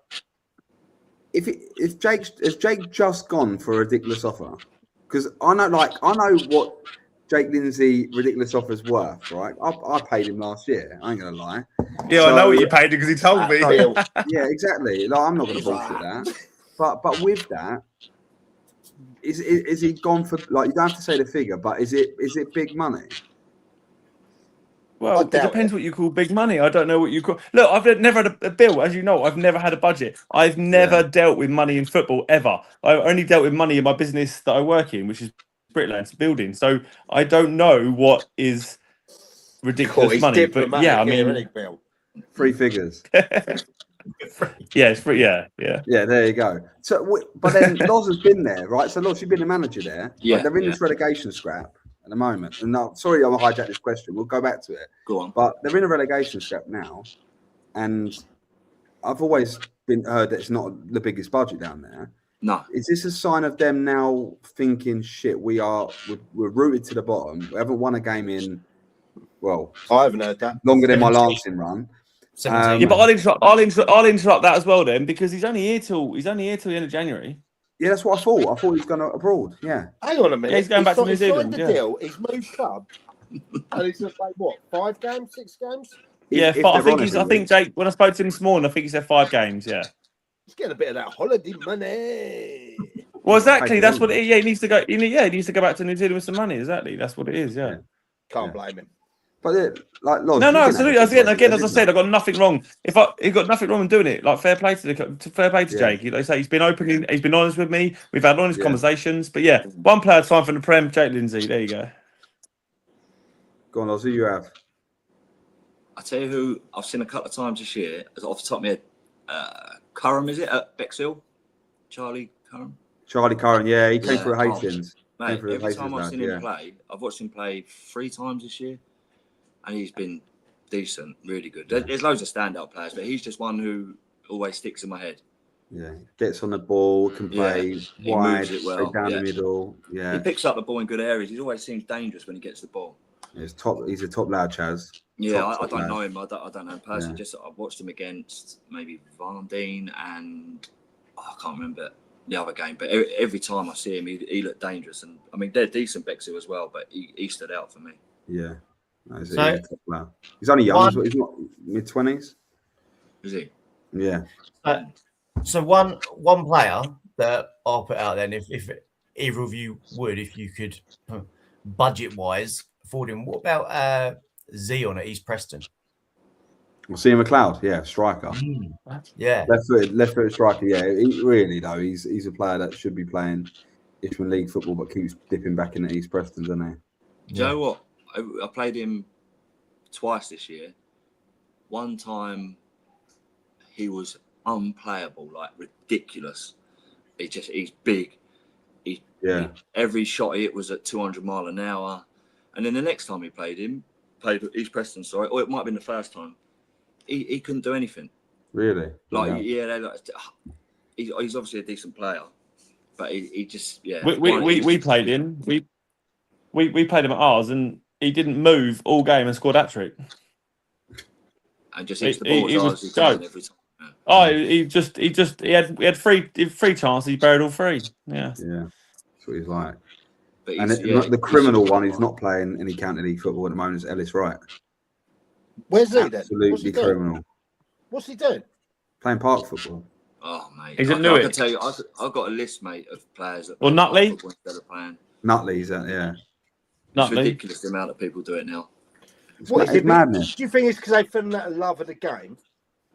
if Jake just gone for a ridiculous offer? Because I know what Jake Lindsay ridiculous offers worth, right? I paid him last year. I ain't gonna lie. Yeah, so, I know what you paid because he told me. Yeah, exactly. Like, I'm not gonna bullshit that. But with that, is he gone for, like, you don't have to say the figure, but is it big money? Well, it depends what you call big money. I don't know what you call. Look, I've never had a bill, as you know. I've never had a budget. I've never dealt with money in football ever. I've only dealt with money in my business that I work in, which is Bricklands building. So I don't know what is ridiculous money. But yeah, I mean, three figures. Yeah, it's free. Yeah. Yeah, there you go. So, but then Loz has been there, right? So Loz, you've been the manager there. Yeah, like, they're in this relegation scrap at the moment. And now, sorry, I'm gonna hijack this question. We'll go back to it. Go on. But they're in a relegation scrap now, and I've always heard that it's not the biggest budget down there. No. Is this a sign of them now thinking, shit, we're rooted to the bottom? We haven't won a game in, well, I haven't heard that. Longer than my Lancing run. Yeah, but I'll interrupt that as well then, because he's only here till the end of January. Yeah, that's what I thought. I thought he was going abroad. Yeah. Hang on a minute. Yeah, he's going back to New Zealand. He's signed the deal. He's moved club, and he's going to play what? 5 games, 6 games? Yeah, I think Jake. When I spoke to him this morning, I think he said 5 games. Yeah. He's getting a bit of that holiday money. Well, exactly. That's what it is. Yeah, he needs to go. He needs to go back to New Zealand with some money. Exactly. That's what it is. Yeah. Can't blame him. But like, Lodge, no, absolutely. Again, as I said, I've got nothing wrong. He got nothing wrong in doing it. Like, fair play to Jake. Like I say, he's been open. He's been honest with me. We've had honest conversations. But yeah, one player signed from the Prem, Jake Lindsay. There you go. Go on, Loz. Who you have? I tell you who I've seen a couple of times this year. Off the top of my head, Curran, is it at Bexhill? Charlie Curran. Charlie Curran. Yeah, he came through Hastings. Mate, every time I've seen him play, I've watched him play 3 times this year. And he's been decent, really good. There's loads of standout players, but he's just one who always sticks in my head. Yeah, gets on the ball, can play wide, straight down the middle. Yeah, he picks up the ball in good areas. He always seems dangerous when he gets the ball. Yeah, he's a top loud, Chaz. Yeah, I don't know him. I don't know him personally. Just I've watched him against maybe Varndine and I can't remember the other game. But every time I see him, he looked dangerous. And I mean, they're decent Bexhill as well, but he stood out for me. Yeah. No, he's only young. He's not mid-20s. Is he? Yeah. So one player that I'll put out then, if either of you would, if you could, budget-wise, afford him. What about Zion at East Preston? See McLeod, yeah, striker. Yeah. Left footed striker, yeah. He, really though, he's a player that should be playing Isthmian League football, but keeps dipping back into East Preston, doesn't he? Do you know what? I played him twice this year. One time he was unplayable, like ridiculous. He's big. Every shot he hit was at 200 mile an hour. And then the next time he played East Preston, sorry, or it might have been the first time, he couldn't do anything. Really? He's obviously a decent player, but he just We played him. We played him at ours, and he didn't move all game and scored hat-trick. And just hits the ball as hard as he can every time. Yeah. Oh, he had three chances. He buried all three. Yeah. Yeah, that's what he's like. But And the criminal one, he's not playing any county league football at the moment. Is Ellis Wright? Where's he then? Absolutely criminal. What's he doing? Playing park football. Oh mate, He's at I Newark. can tell you, I've got a list, mate, of players that Or play Nutley? football instead of playing. Nutley's that, yeah. It's Nutley. ridiculous the amount of people do it now. What is It's madness. Do you think it's because they fell out of love of the game,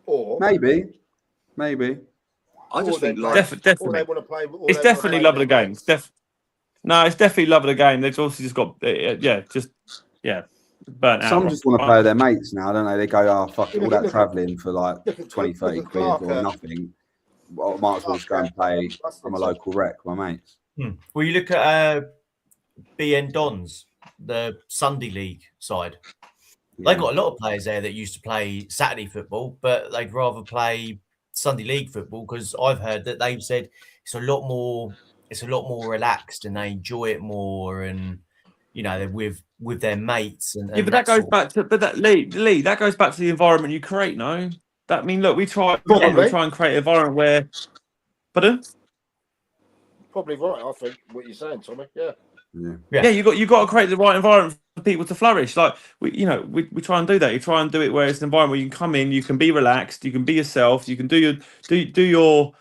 or Maybe. I just think Or Definitely. they want to play? It's definitely love of the game. It's definitely love of the game. They've also just got burnt out. Some just want to play with their mates now, don't they? They go, oh, fuck it, all that Look at- travelling for like look at 20, 30 quid Clark, or nothing. Well, I might as well just go and play. I'm a local rec, my mates. Well, you look at BN Dons, the Sunday League side. Yeah. They've got a lot of players there that used to play Saturday football, but they'd rather play Sunday League football because I've heard that they've said it's a lot more relaxed and they enjoy it more, and they're with their mates. And But that goes back to Lee. That goes back to the environment you create. No, we try and create an environment where. Pardon? Probably right. I think what you're saying, Tommy. Yeah. Yeah, you got to create the right environment for people to flourish. Like we try and do that. You try and do it where it's an environment where you can come in, you can be relaxed, you can be yourself, you can do your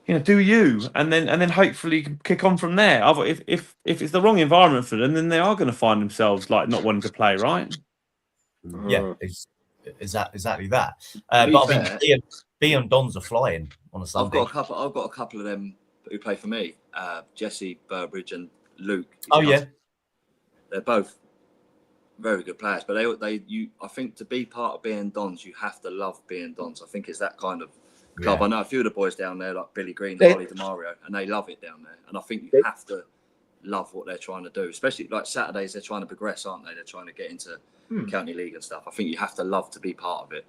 and then hopefully you can kick on from there. If it's the wrong environment for them, then they are going to find themselves like not wanting to play, right? Yeah, exactly that. But I mean, Beyond Dons are flying on a Sunday. I've got a couple of them who play for me. Jesse Burbridge and Luke. Oh yeah, they're both very good players. But I think to be part of BN Dons, you have to love BN Dons. I think it's that kind of club. I know a few of the boys down there, like Billy Green, and Ollie DeMario, and they love it down there. And I think you have to love what they're trying to do, especially like Saturdays. They're trying to progress, aren't they? They're trying to get into county league and stuff. I think you have to love to be part of it.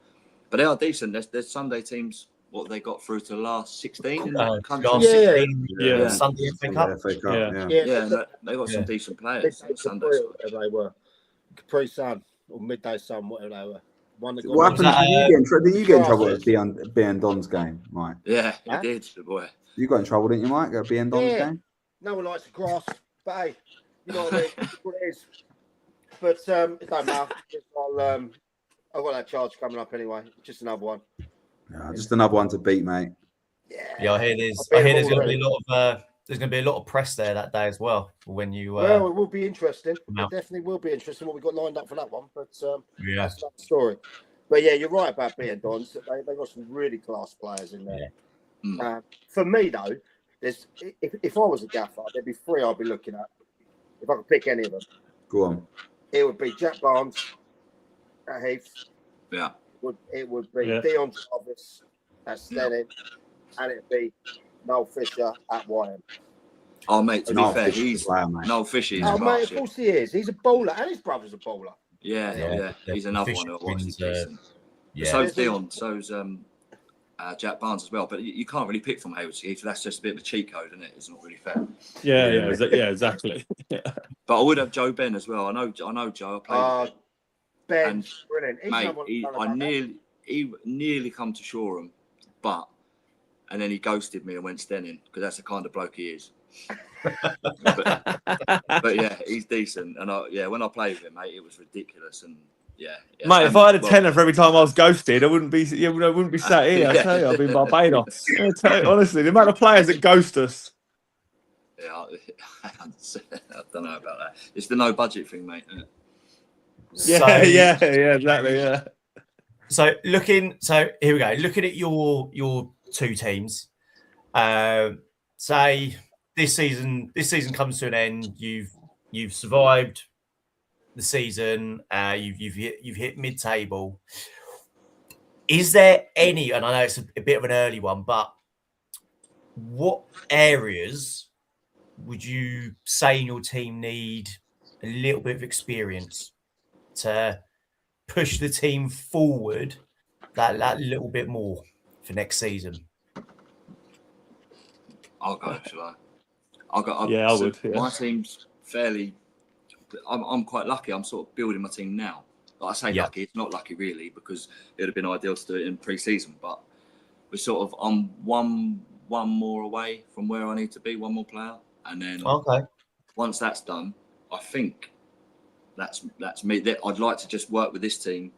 But they are decent. There's Sunday teams. What they got through to the last 16 in the country. Yeah. Sunday FA Cup. Yeah, they got some decent players. Sundays. They were Capri Sun or Midday Sun, whatever they were. What happened? Did you get in trouble at BN Don's game, Mike? Yeah, he did, the boy. You got in trouble, didn't you, Mike, at BN Don's game? No one likes the grass, but hey, you know what I mean? What it is. But it don't matter. I've got that charge coming up anyway. Just another one. Yeah, just another one to beat, mate. Yeah, I hear there's going to be a lot of there's going to be a lot of press there that day as well. When you well, it will be interesting. It definitely will be interesting what we got lined up for that one. But that's that story. But yeah, you're right about BN Dons. They got some really class players in there. Yeah. For me though, there's if I was a gaffer, there'd be three I'd be looking at. If I could pick any of them, go on. It would be Jack Barnes at Heath. Yeah. It would be Dion Jarvis at Stenning, and it'd be Noel Fisher at YM. Oh, mate, to be fair, he's Noel Fisher. Oh, mate, of course he is. He's a bowler, and his brother's a bowler. Yeah. He's another one who I watched. So's Dion, so's Jack Barnes as well. But you can't really pick from Hayward Heath. That's just a bit of a cheat code, isn't it? It's not really fair. Yeah, exactly. But I would have Joe Ben as well. I know Joe. I played Ben, brilliant. Mate, he nearly come to Shoreham, and then he ghosted me and went Stenning because that's the kind of bloke he is. but yeah, he's decent. And when I played with him, mate, it was ridiculous. And mate, if I had a tenner for every time I was ghosted, I wouldn't be sat here. I tell you, I'd be in Barbados. I tell you, honestly, the amount of players that ghost us. Yeah, I don't know about that. It's the no budget thing, mate. Yeah, exactly. Yeah. So here we go. Looking at your two teams, say this season comes to an end. You've survived the season. You've hit mid-table. Is there any? And I know it's a bit of an early one, but what areas would you say in your team need a little bit of experience to push the team forward that little bit more for next season? I'll go, shall I? I'll go. Yeah, I would. Yeah. My team's fairly. I'm quite lucky. I'm sort of building my team now. Like I say, lucky. It's not lucky really, because it would have been ideal to do it in pre-season. But we're sort of on one more away from where I need to be. One more player, and then once that's done, I think that's me. I'd like to just work with this team,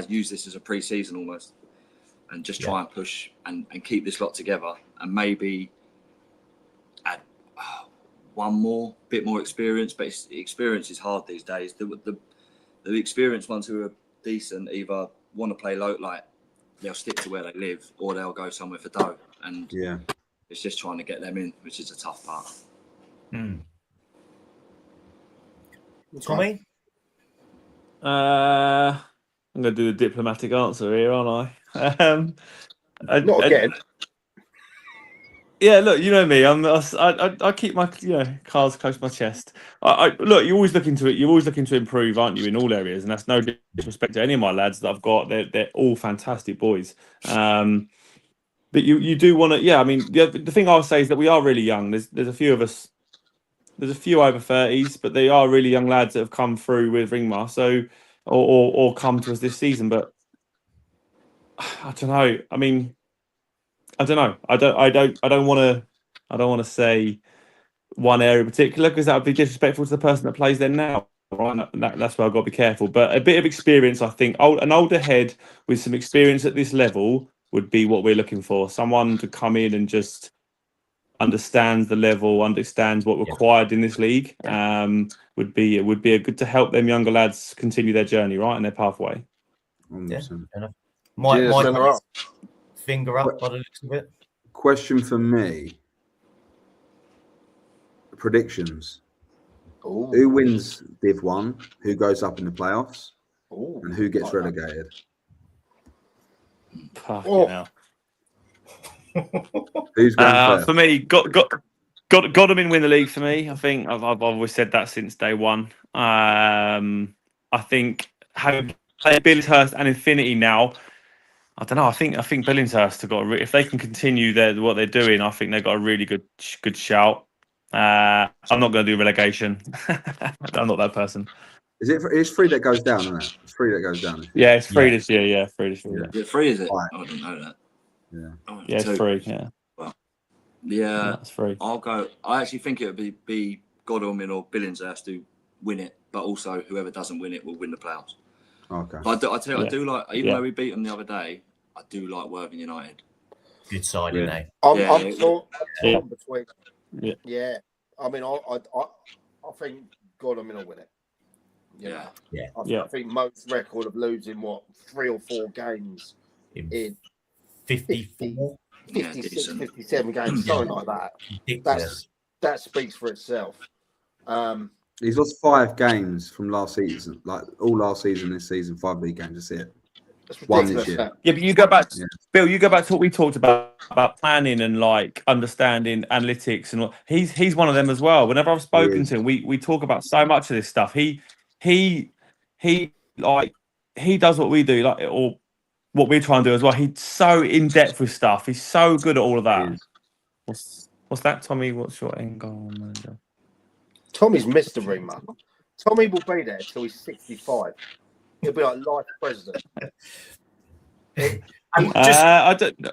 use this as a pre-season almost, and just try and push and keep this lot together, and maybe add one bit more experience. But experience is hard these days. The experienced ones who are decent either want to play low, like they'll stick to where they live, or they'll go somewhere for dough. And it's just trying to get them in, which is a tough part. Tommy? I'm going to do the diplomatic answer here, aren't I? Not again. Yeah, look, you know me. I keep my cards close to my chest. Look, you're always looking to it. You're always looking to improve, aren't you, in all areas? And that's no disrespect to any of my lads that I've got. They're all fantastic boys. But you do want to. Yeah, I mean, the thing I'll say is that we are really young. There's a few of us. There's a few over 30s, but they are really young lads that have come through with Ringmar. So, or come to us this season. But I don't know. I mean, I don't know. I don't want to say one area in particular, because that would be disrespectful to the person that plays there now. Right? That's where I've got to be careful. But a bit of experience, I think, an older head with some experience at this level would be what we're looking for. Someone to come in and just understands the level, understands what required in this league. Would be a good to help them younger lads continue their journey, right, and their pathway. 100%. My finger up by the looks of it. Question for me. Predictions. Ooh. Who wins Div 1? Who goes up in the playoffs? Ooh. And who gets relegated? Fucking hell. Who's going first? For me, got them in win the league for me. I think I've always said that since day one. I think having played Billingshurst and Infinity now, I don't know. I think Billingshurst have got if they can continue what they're doing, I think they've got a really good shout. I'm not going to do relegation. I'm not that person. It's free that goes down, isn't it? It's free that goes down. Yeah, it's free this year. Yeah, free this year. Is it free? Is it? Right. Oh, I didn't know that. Yeah, it's free. Yeah. Well, it's free. I'll go. I actually think it would be Godalming or Billingshurst to win it, but also whoever doesn't win it will win the playoffs. Okay. But I tell you, I do like, even though we beat them the other day, I do like Worthing United. Good side, isn't they? I'm torn between. Yeah. I mean, I think Godalming will win it. I think most record of losing 3 or 4 games in 54, 56, 57 games, something like that. That speaks for itself. He's lost 5 games from last season, like all last season, this season, 5 league games. That's it. That's One ridiculous. this year. Yeah, but you go back, Bill. You go back to what we talked about planning and like understanding analytics, and he's one of them as well. Whenever I've spoken to him, we talk about so much of this stuff. He does what we do, like, or what we're trying to do as well. He's so in depth with stuff. He's so good at all of that. What's that, Tommy? What's your end goal, manager? Tommy's Mr. Ringmar. Tommy will be there until he's 65. He'll be like life president. I don't know.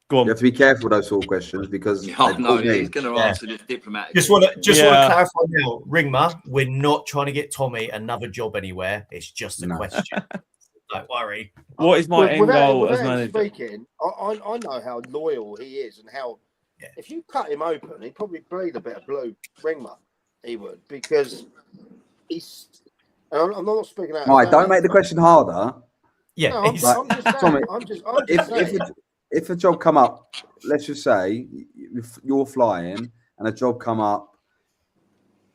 Go on. You have to be careful with those sort of questions because He's going to answer this diplomatic. Just want to clarify now, Ringmar. We're not trying to get Tommy another job anywhere. It's just a question. Don't worry. What is my end goal as manager? Speaking, I know how loyal he is and how if you cut him open, he'd probably breathe a bit of blue. Ringmar, he would, because he's. I'm not speaking out. Right, don't make the question harder. Yeah, No, I'm, he's- I'm just saying. Tommy, I'm just saying. If a job come up, let's just say if you're flying and a job come up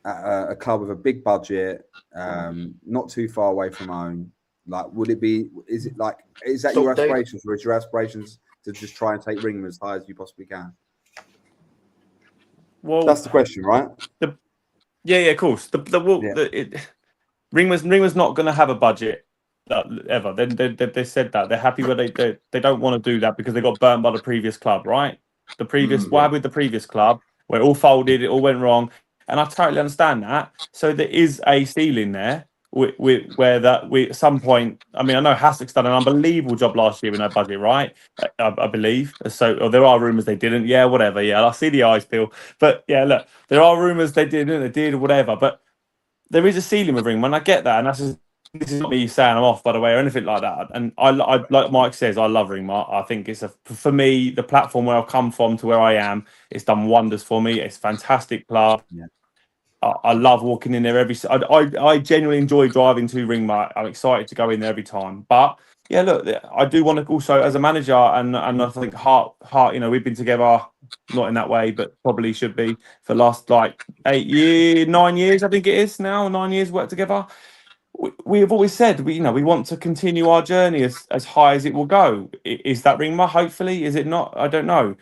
at a club with a big budget, not too far away from home, like would it be? Is that your Salt Dave. aspirations, or is your aspirations to just try and take Ringham as high as you possibly can? Well, That's the question, right? yeah, of course. Ringman's not going to have a budget ever. They said that they're happy where they don't want to do that because they got burnt by the previous club, right? The previous what happened with the previous club where it all folded, it all went wrong, and I totally understand that. So there is a ceiling there where that we at some point. I mean, I know Hassock's done an unbelievable job last year with no budget, right? I believe so. Or there are rumours they didn't. Yeah, whatever. Yeah, I see the eyes peel, but yeah, look, there are rumours they didn't. They did, whatever, but. There is a ceiling with Ringman. I get that, and this is not me saying I'm off, by the way, or anything like that. And I like Mike says, I love Ringman. I think it's for me the platform where I've come from to where I am. It's done wonders for me. It's a fantastic club. Yeah. I love walking in there I genuinely enjoy driving to Ringman. I'm excited to go in there every time. But yeah, look, I do want to also as a manager, and I think Hart, you know, we've been together. Not in that way, but probably should be for the last like 9 years. I think it is now 9 years worked together. We have always said we want to continue our journey as high as it will go. Is that Ringma? Hopefully, is it not? I don't know.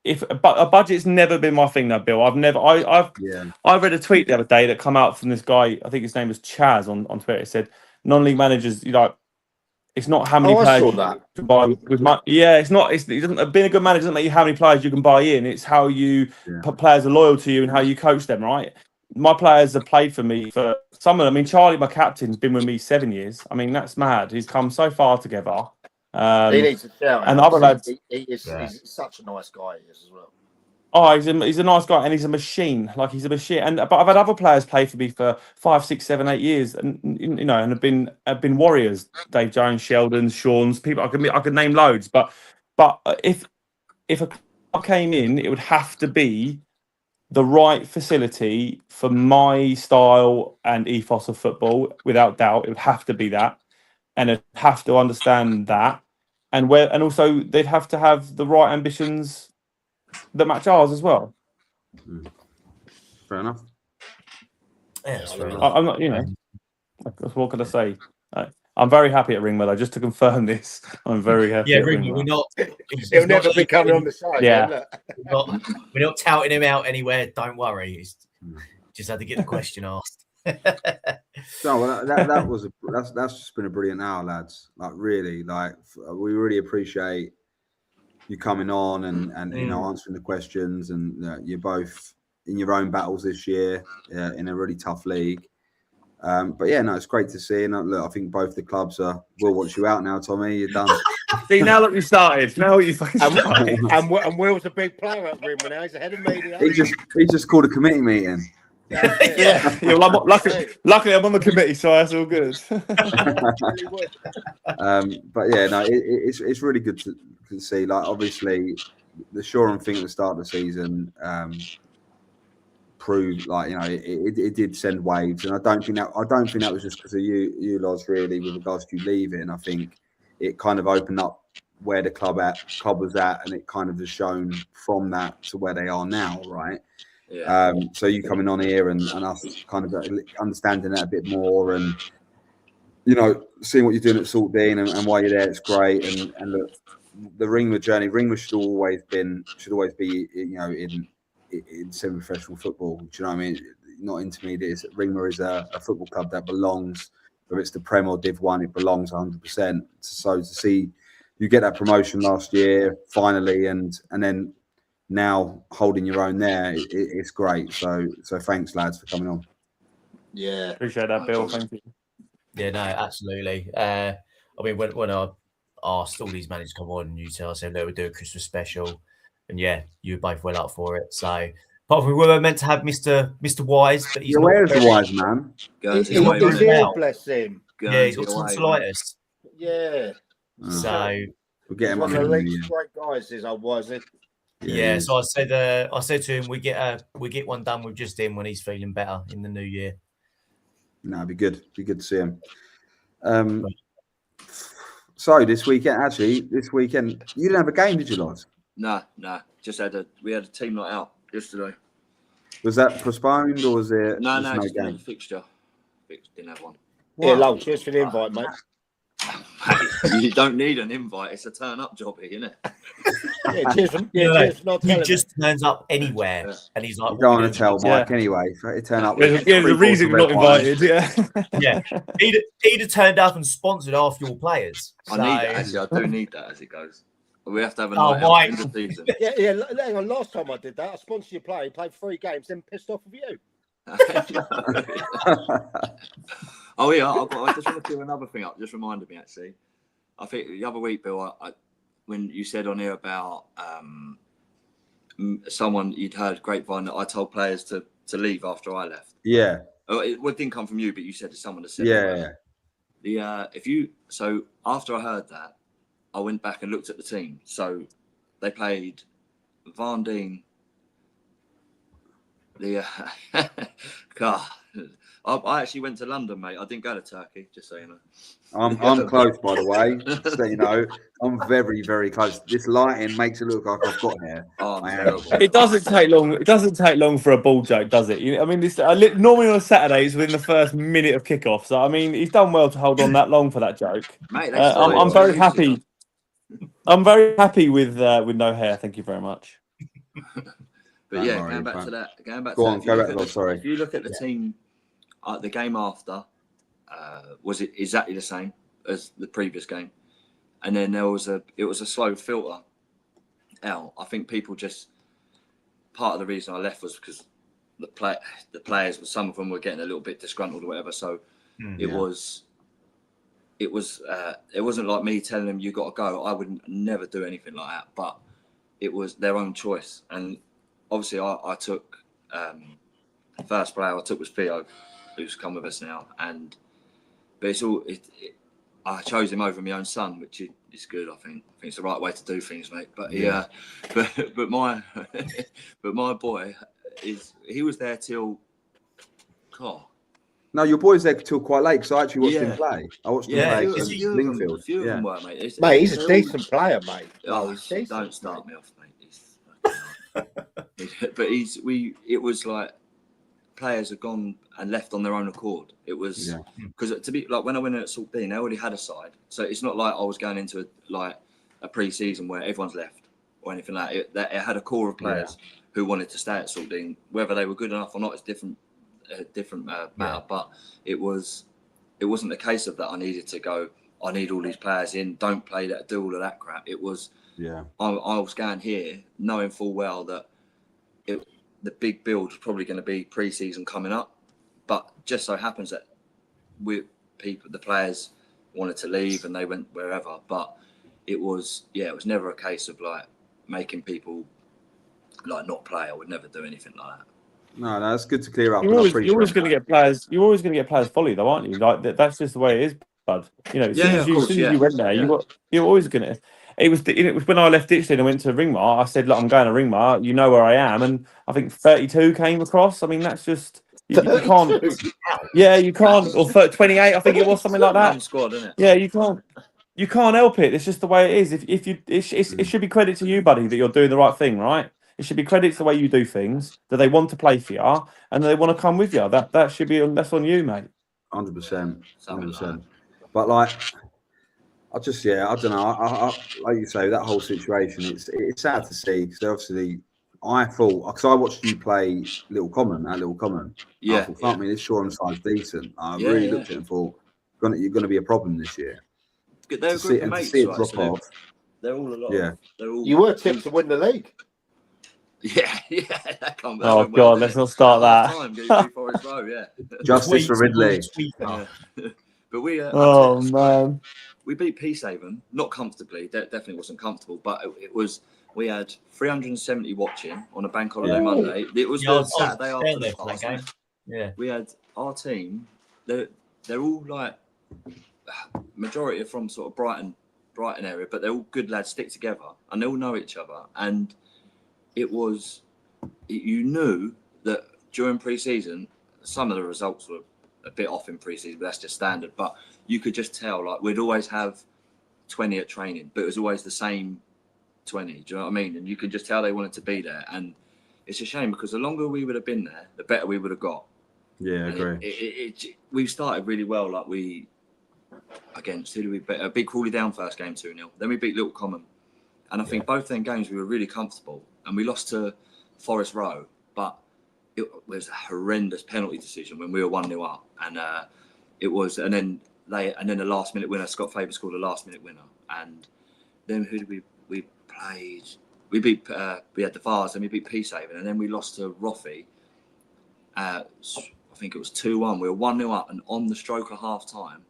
But a budget's never been my thing, though, Bill. I read a tweet the other day that come out from this guy. I think his name was Chaz on Twitter. It said non-league managers, it's not how many players you can buy with money. Yeah, it's not. It doesn't. Being a good manager doesn't make you how many players you can buy in. It's how you players are loyal to you and how you coach them. Right. My players have played for me for some of them. I mean, Charlie, my captain's been with me 7 years. I mean, that's mad. He's come so far together. He needs a shout. And other lads, he's such a nice guy. He is as well. Oh, he's a nice guy and he's a machine. Like he's a machine. But I've had other players play for me for 5, 6, 7, 8 years, and and have been warriors. Dave Jones, Sheldon, Sean's people. I could name loads. But if a club came in, it would have to be the right facility for my style and ethos of football. Without doubt, it would have to be that, and it'd have to understand that, and also they'd have to have the right ambitions that match ours as well. Fair enough. Yeah, I'm not, what can I say? I'm very happy at Ringmer, though, just to confirm this. I'm very happy. Yeah, Ringmer, we're not. He'll never be coming on the side. Yeah, we're not touting him out anywhere. Don't worry. He's just had to get the question asked. So that's just been a brilliant hour, lads. Like really, we really appreciate you coming on and answering the questions, and you're both in your own battles this year in a really tough league. But yeah, no, it's great to see. And look, I think both the clubs will want you out now, Tommy. You're done. See, now that we started, now you fucking started. And Will's a big player at Rimmer now. He's ahead of me. He just called a committee meeting. Yeah. Well, luckily, I'm on the committee, so that's all good. But yeah, no, it's really good to see. Like, obviously, the Shoreham thing at the start of the season proved, like, it did send waves, and I don't think that was just because of you lads, really, with regards to you leaving. I think it kind of opened up where the club was at, and it kind of has shown from that to where they are now, right? Yeah. So you coming on here and us kind of understanding that a bit more, and seeing what you're doing at Salt Dean and why you're there, it's great. And look, the Ringwood journey, Ringwood should always be in semi-professional football. Do you know what I mean? Not intermediate. Ringwood is a football club that belongs, whether it's the Prem or Div 1, it belongs 100%. So to see you get that promotion last year finally, and then now holding your own there, it's great. So thanks, lads, for coming on. Yeah, appreciate that, Bill. Thank you. Yeah, no, absolutely. I mean, when I asked all these managers to come on, you tell us they would do a Christmas special, and yeah, you were both well up for it. So, apart from we were meant to have Mr. Wise, but he's where's the Wise man? He's ill, bless him. Yeah, he's got tonsillitis. Yeah. So we'll get him on the league. Great guys, is old Wise. Yeah, so I said to him, we get one done with just him when he's feeling better in the new year. No, it'd be good. Be good to see him. So this weekend, you didn't have a game, did you, lads? Nah. Just we had a team night out yesterday. Was that postponed or was it No, just no just didn't have game? a fixture. Didn't have one. Yeah, Wow. Lol, cheers for the invite, mate. Mate, you don't need an invite. It's a turn up job here, isn't it? Yeah, cheers for, No, cheers for not he telling just turns up anywhere, Yeah. and he's like, You don't "What want we to doing?" tell Mike anyway. So it turned up. Yeah, with the three-quarters reason of you're not red wine. invited. Yeah. Yeah, he'd have turned up and sponsored half your players. I need that, actually. I do need that as it goes. We have to have a Oh, night out Mike. in the season. Yeah, hang on. Last time I did that, I sponsored your player, he played 3 games, then pissed off with you. Oh yeah, I just want to clear another thing up. Just reminded me, actually. I think the other week, Bill, when you said on here about someone you'd heard grapevine that I told players to leave after I left. Yeah. Oh, it didn't come from you, but you said to someone that said Yeah. it. So after I heard that, I went back and looked at the team. So they played Van Dien. God, I actually went to London, mate. I didn't go to Turkey, just so you know. I'm close, by the way. So you know, I'm very, very close. This lighting makes it look like I've got here. Oh, I am. terrible. It doesn't take long. It doesn't take long for a ball joke, does it? I mean, normally on a Saturday, it's within the first minute of kickoff. So I mean, he's done well to hold on that long for that joke. Mate, I'm very happy. I'm very happy with no hair. Thank you very much. But Don't yeah, worry, going back fine. to that. Sorry. If you look at the team, the game after, was it exactly the same as the previous game? And then it was a slow filter out. I think people just, part of the reason I left was because the players, some of them were getting a little bit disgruntled or whatever. So it wasn't like me telling them you got to go. I would never do anything like that, but it was their own choice. And obviously I took first player I took was Theo, who's come with us now, but I chose him over my own son, which is good. I think it's the right way to do things, mate. But but my boy he was there till No, your boy's there till quite late because I actually watched him play. I watched him play a against few Lingfield. of them were, mate. Mate, he's a decent player, mate. Oh, he's decent, don't start mate. me off, mate. But it was like players had gone and left on their own accord. It was because to be like when I went in at Salt Dean, they already had a side, so it's not like I was going into a pre-season where everyone's left or anything like that. It had a core of players who wanted to stay at Salt Dean, whether they were good enough or not is different matter. But it wasn't the case of that. I needed to go. I need all these players in. Don't play that. Do all of that crap. It was. I was going here knowing full well that the big build was probably going to be pre-season coming up, but just so happens that the players wanted to leave and they went wherever. But it was never a case of like making people like not play. I would never do anything like that. No, that's good to clear up. You're always going to get players. You're always going to get players follow you, though, aren't you? Like that's just the way it is, bud. You know, as soon as you went there, you're always going to. It was when I left Ditchley and I went to Ringmar. I said, "Look, I'm going to Ringmar. You know where I am." And I think 32 came across. I mean, that's just you can't. Yeah, you can't. Or 28, I think it was something like that. Squad, isn't it? Yeah, you can't. You can't help it. It's just the way it is. It should be credit to you, buddy, that you're doing the right thing, right? It should be credit to the way you do things, that they want to play for you and they want to come with you. That should be that's on you, mate. 100%. 100%. But like, I don't know. I like you say, that whole situation. It's sad to see because obviously I thought because I watched you play Little Common. I thought, this Shoreham side's decent. I really looked at it and thought, you're going to be a problem this year. They're a group of mates, right? Drop off. They're all a lot. They're all. You were tipped to win the league. Yeah. Oh God, let's not start that. Justice for Ridley. But we. Man. We beat Peacehaven, not comfortably. That definitely wasn't comfortable, but it was. We had 370 watching on a bank holiday Monday. It was the Saturday after the class. Game. Yeah. We had our team. They're all like majority are from sort of Brighton area, but they're all good lads, stick together, and they all know each other. And you knew that during pre-season, some of the results were a bit off in pre-season, but that's just standard. But you could just tell, like we'd always have 20 at training, but it was always the same 20. Do you know what I mean? And you could just tell they wanted to be there. And it's a shame because the longer we would have been there, the better we would have got. Yeah, I agree. We started really well. Like against who did we beat? Beat Crawley Down first game 2-0. Then we beat Little Common. And I think both them games we were really comfortable. And we lost to Forest Row, but it was a horrendous penalty decision when we were 1-0 up. And and then the last minute winner, Scott Faber scored a last minute winner. And then who did we played? We beat we had the Vars, and we beat Peacehaven, and then we lost to Roffey. I think it was 2-1. We were 1-0 up, and on the stroke of half time,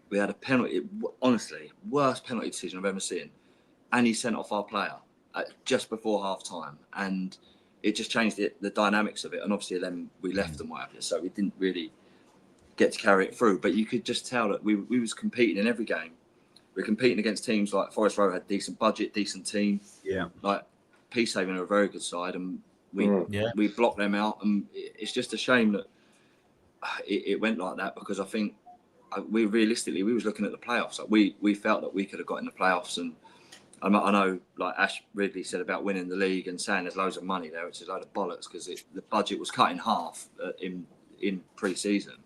we had a penalty. Honestly, worst penalty decision I've ever seen. And he sent off our player just before half time, and it just changed the dynamics of it. And obviously, then we left and what have you, so we didn't really get to carry it through. But you could just tell that we was competing in every game. We were competing against teams like Forest Row had decent budget, decent team. Yeah. Like Peacehaven are a very good side, and we blocked them out. And it's just a shame that it went like that, because I think we was looking at the playoffs. Like we felt that we could have got in the playoffs, and I know like Ash Ridley said about winning the league and saying there's loads of money there, which is a load of bollocks, because the budget was cut in half in pre-season.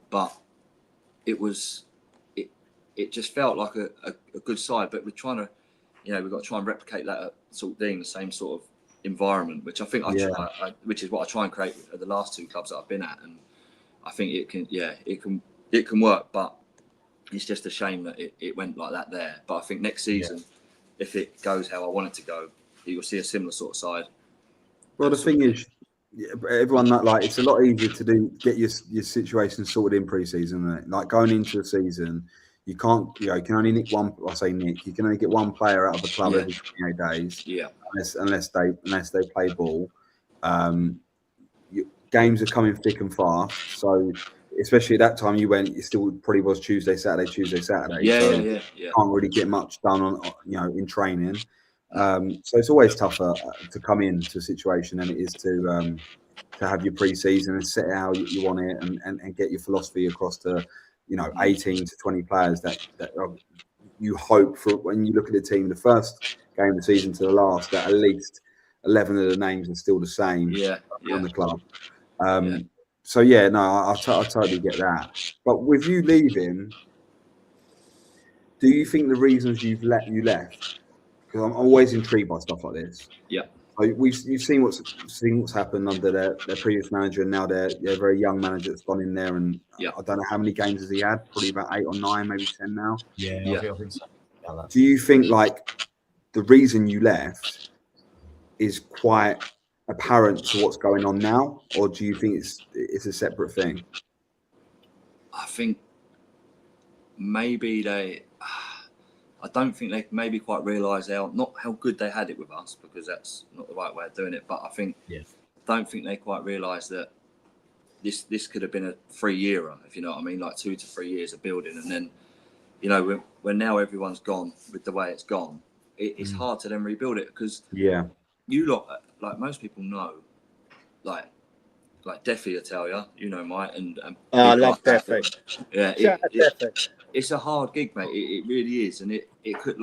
But it just felt like a good side, but we're trying to, we've got to try and replicate that at Salt Dean, the same sort of environment, which I think which is what I try and create at the last two clubs that I've been at, and I think it can work, but it's just a shame that it went like that there. But I think next season, if it goes how I want it to go, you'll see a similar sort of side. Well, the thing is, everyone it's a lot easier to get your situation sorted in pre-season, isn't it? Like going into the season, you can't, you can only nick one. I say nick, you can only get one player out of the club every 28 days. Yeah. Unless they play ball. Games are coming thick and fast, so especially at that time it still probably was Tuesday, Saturday. You can't really get much done on in training. So it's always tougher to come into a situation than it is to have your pre-season and set out how you want it and get your philosophy across to 18 to 20 players that you hope for when you look at the team, the first game of the season to the last, that at least 11 of the names are still the same on the club. So I totally get that. But with you leaving, do you think the reasons you left? Because I'm always intrigued by stuff like this. Yeah. So you've seen what's happened under their previous manager, and now their very young manager that's gone in there, and I don't know how many games has he had? Probably about 8 or 9, maybe 10 now. Yeah. I think so. Do you think the reason you left is quite apparent to what's going on now, or do you think it's a separate thing? I think maybe I don't think they maybe quite realise not how good they had it with us, because that's not the right way of doing it. But I think don't think they quite realise that this could have been a 3-year, if you know what I mean, like 2 to 3 years of building, and then when now everyone's gone with the way it's gone, it's hard to then rebuild it, because you lot, like most people know, like Deffy will tell you, Mike, and I love Deffy. Yeah, it's a hard gig, mate. It really is, and it could,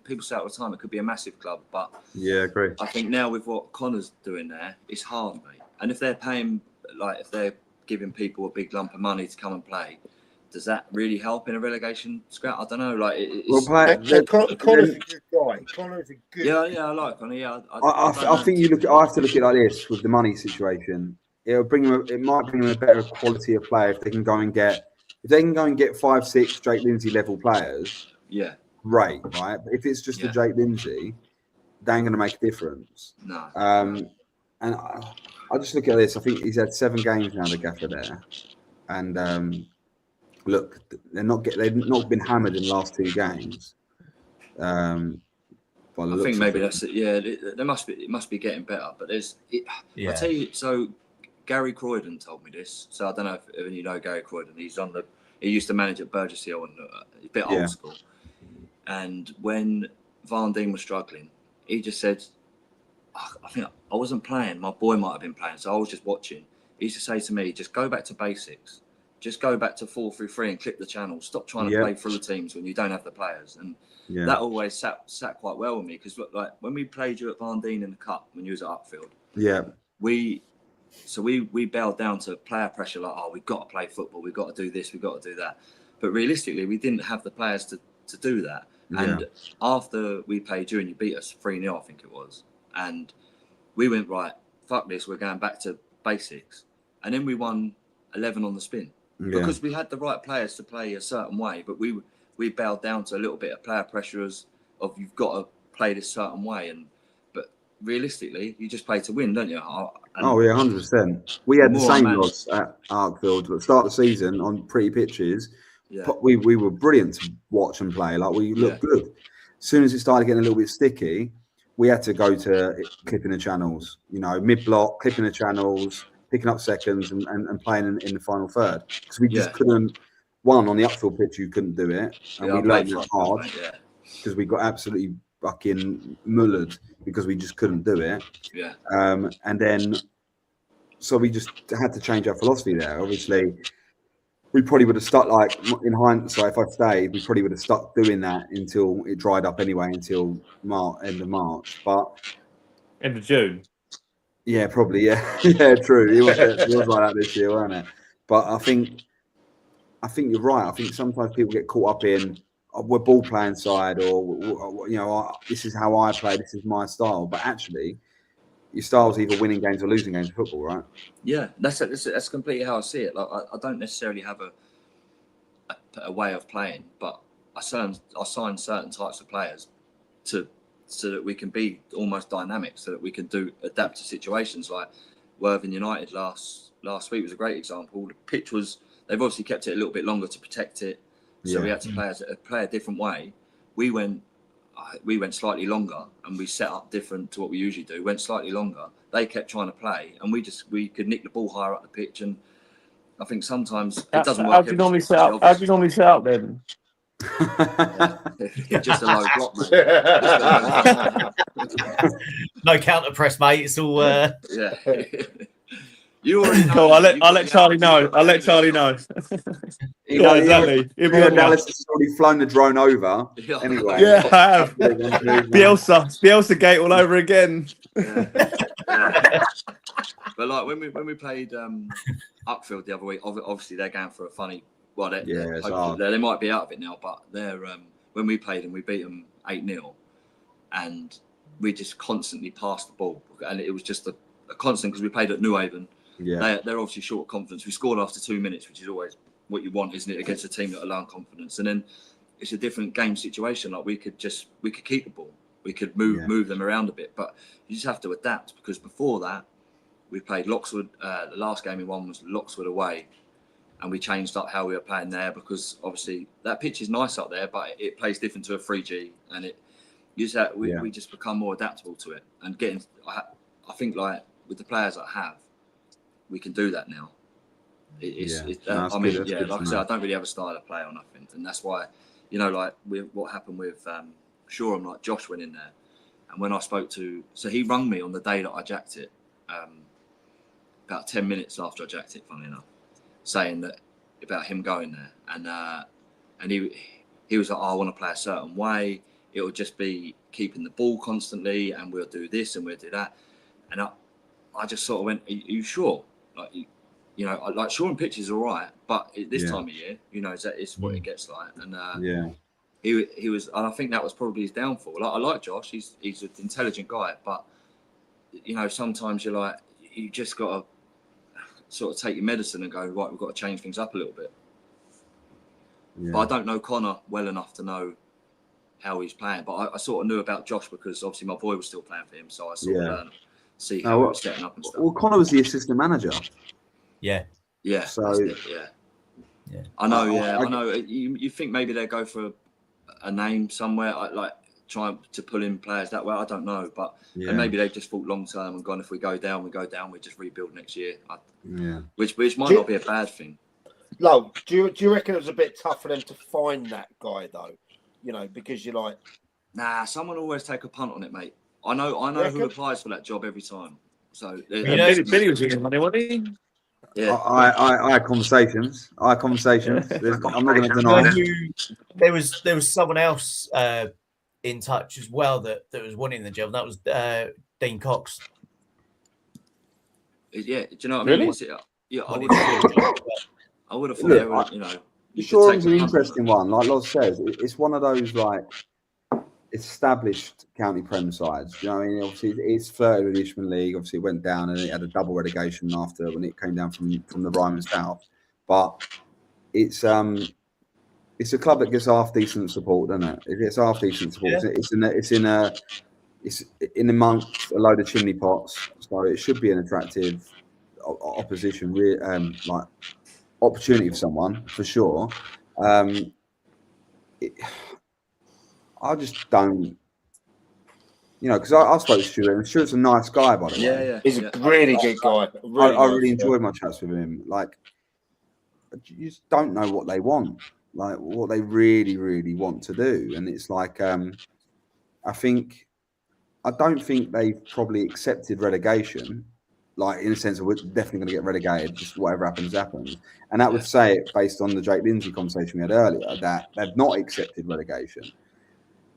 people say all the time it could be a massive club, but I agree. I think now with what Connor's doing there, it's hard, mate. And if they're paying, if they're giving people a big lump of money to come and play, does that really help in a relegation scrap? I don't know. Connor's a good guy. Connor's a good. Yeah, I like Connor. Yeah, I think I have to look at it like this with the money situation. It might bring them a better quality of player if they can go and get 5-6 Jake Lindsay level players. Yeah, great, right? But if it's just a Jake Lindsay, they ain't going to make a difference. No. And I just look at this. I think he's had 7 games now, the gaffer there, and look, they've not been hammered in the last 2 games. I think maybe that's it. Yeah, it must be getting better. But I tell you, so Gary Croydon told me this. So I don't know if you know Gary Croydon. He used to manage at Burgess Hill, and he's a bit old school. And when Van Dien was struggling, he just said, I think I wasn't playing. My boy might have been playing, so I was just watching. He used to say to me, just go back to basics. just go back to 4-3-3 and clip the channel. Stop trying to play through teams when you don't have the players. And that always sat quite well with me, because like when we played you at Varndine in the Cup when you was at Upfield, we bailed down to player pressure, like, oh, we've got to play football, we've got to do this, we've got to do that. But realistically, we didn't have the players to do that. And after we played you and you beat us 3-0, I think it was, and we went, right, fuck this, we're going back to basics. And then we won 11 on the spin. Because we had the right players to play a certain way, but we bailed down to a little bit of player pressure of you've got to play this certain way. But realistically, you just play to win, don't you? And 100%. We had the same odds at Arkfield at the start of the season on pretty pitches. We were brilliant to watch and play. Like, we looked good. As soon as it started getting a little bit sticky, we had to go to clipping the channels. You know, mid-block, clipping the channels, picking up seconds and playing in the final third, because we just couldn't. One, on the upfield pitch, you couldn't do it, and we learned it hard because we got absolutely fucking mullered because we just couldn't do it. And then so we just had to change our philosophy there. Obviously, we probably would have stuck, like, in hindsight, if I'd stayed, we probably would have stuck doing that until it dried up anyway, until end of March, but end of June. Yeah, probably. Yeah, true. It was like that this year, wasn't it? But I think you're right. I think sometimes people get caught up in, we're ball playing side, or you know, this is how I play, this is my style. But actually, your style's either winning games or losing games in football, right? Yeah, that's completely how I see it. Like, I don't necessarily have a way of playing, but I sign certain types of players so that we can be almost dynamic, so that we can adapt to situations. Like Worthing United last week was a great example. The pitch they've obviously kept it a little bit longer to protect it, so we had to play a different way. We went slightly longer, and we set up different to what we usually do. Went slightly longer. They kept trying to play, and we could nick the ball higher up the pitch. And I think sometimes it doesn't work. How do you normally set up then? Just a low block, mate. No counter press, mate. It's all You already know. Cool. I'll let Charlie know. Yeah, exactly. Dallas has already flown the drone over. Anyway. Yeah, I have. Bielsa gate all over again. But like when we played Upfield the other week, obviously they're going for a funny. Well, they might be out of it now, but they're when we played them, we beat them 8-0, and we just constantly passed the ball, and it was just a constant, because we played at New Haven. They're obviously short of confidence. We scored after 2 minutes, which is always what you want, isn't it, against a team that are low on confidence. And then it's a different game situation. Like we could keep the ball, we could move them around a bit, but you just have to adapt, because before that we played Loxwood. The last game we won was Loxwood away. And we changed up how we were playing there, because obviously that pitch is nice up there, but it plays different to a 3G, and we just become more adaptable to it. And I think, like, with the players I have, we can do that now. Like I said, I don't really have a style of play or nothing, and that's why, you know, like what happened with Shoreham, like Josh went in there, and when I so he rung me on the day that I jacked it, about 10 minutes after I jacked it, funnily enough, saying that about him going there, and he was like, oh, I want to play a certain way. It will just be keeping the ball constantly, and we'll do this and we'll do that. And I just sort of went, are you sure? Like, you know, like Shoreham pitch is all right, but this time of year, you know, it's what it gets like. And he was, and I think that was probably his downfall. Like, I like Josh, he's an intelligent guy, but you know, sometimes you're like, you just got to sort of take your medicine and go, right, we've got to change things up a little bit. But I don't know Connor well enough to know how he's playing, but I sort of knew about Josh because obviously my boy was still playing for him, so I sort of see how he was setting up and stuff. Well, Connor was the assistant manager. Yeah. So I know. You think maybe they go for a name somewhere, like trying to pull in players that way. I don't know, but and maybe they've just thought long term and gone, if we go down, we go down. We just rebuild next year. Which might not be a bad thing. No, do you reckon it was a bit tough for them to find that guy though? You know, because you're like, nah, someone always take a punt on it, mate. I know who applies for that job every time. So Billy was getting money, wasn't he? Yeah. I had conversations. I'm not going to deny it. There was someone else in touch as well that was wanting the job. That was Dean Cox. Yeah, do you know what I Really? mean? Yeah, I would have thought Look, they would, you know. You could Shoreham's take an the interesting one. Like Loz says, it's one of those like established county prem sides. You know what I mean? Obviously, it's flirted with the Isthmian League. Obviously, it went down and it had a double relegation after when it came down from the Ryman South. But it's a club that gets half decent support, doesn't it? It gets half decent support. Yeah. It's in amongst a load of chimney pots, so it should be an attractive opposition, like opportunity for someone for sure. I just don't, because I spoke to Stuart, and Stuart's a nice guy, by the way. Yeah. He's a really good guy. I really enjoyed my chats with him. Like, you just don't know what they want, like what they really, really want to do, and it's like, I don't think they've probably accepted relegation, like in the sense of we're definitely going to get relegated, just whatever happens. And that would say it based on the Jake Lindsay conversation we had earlier, that they've not accepted relegation.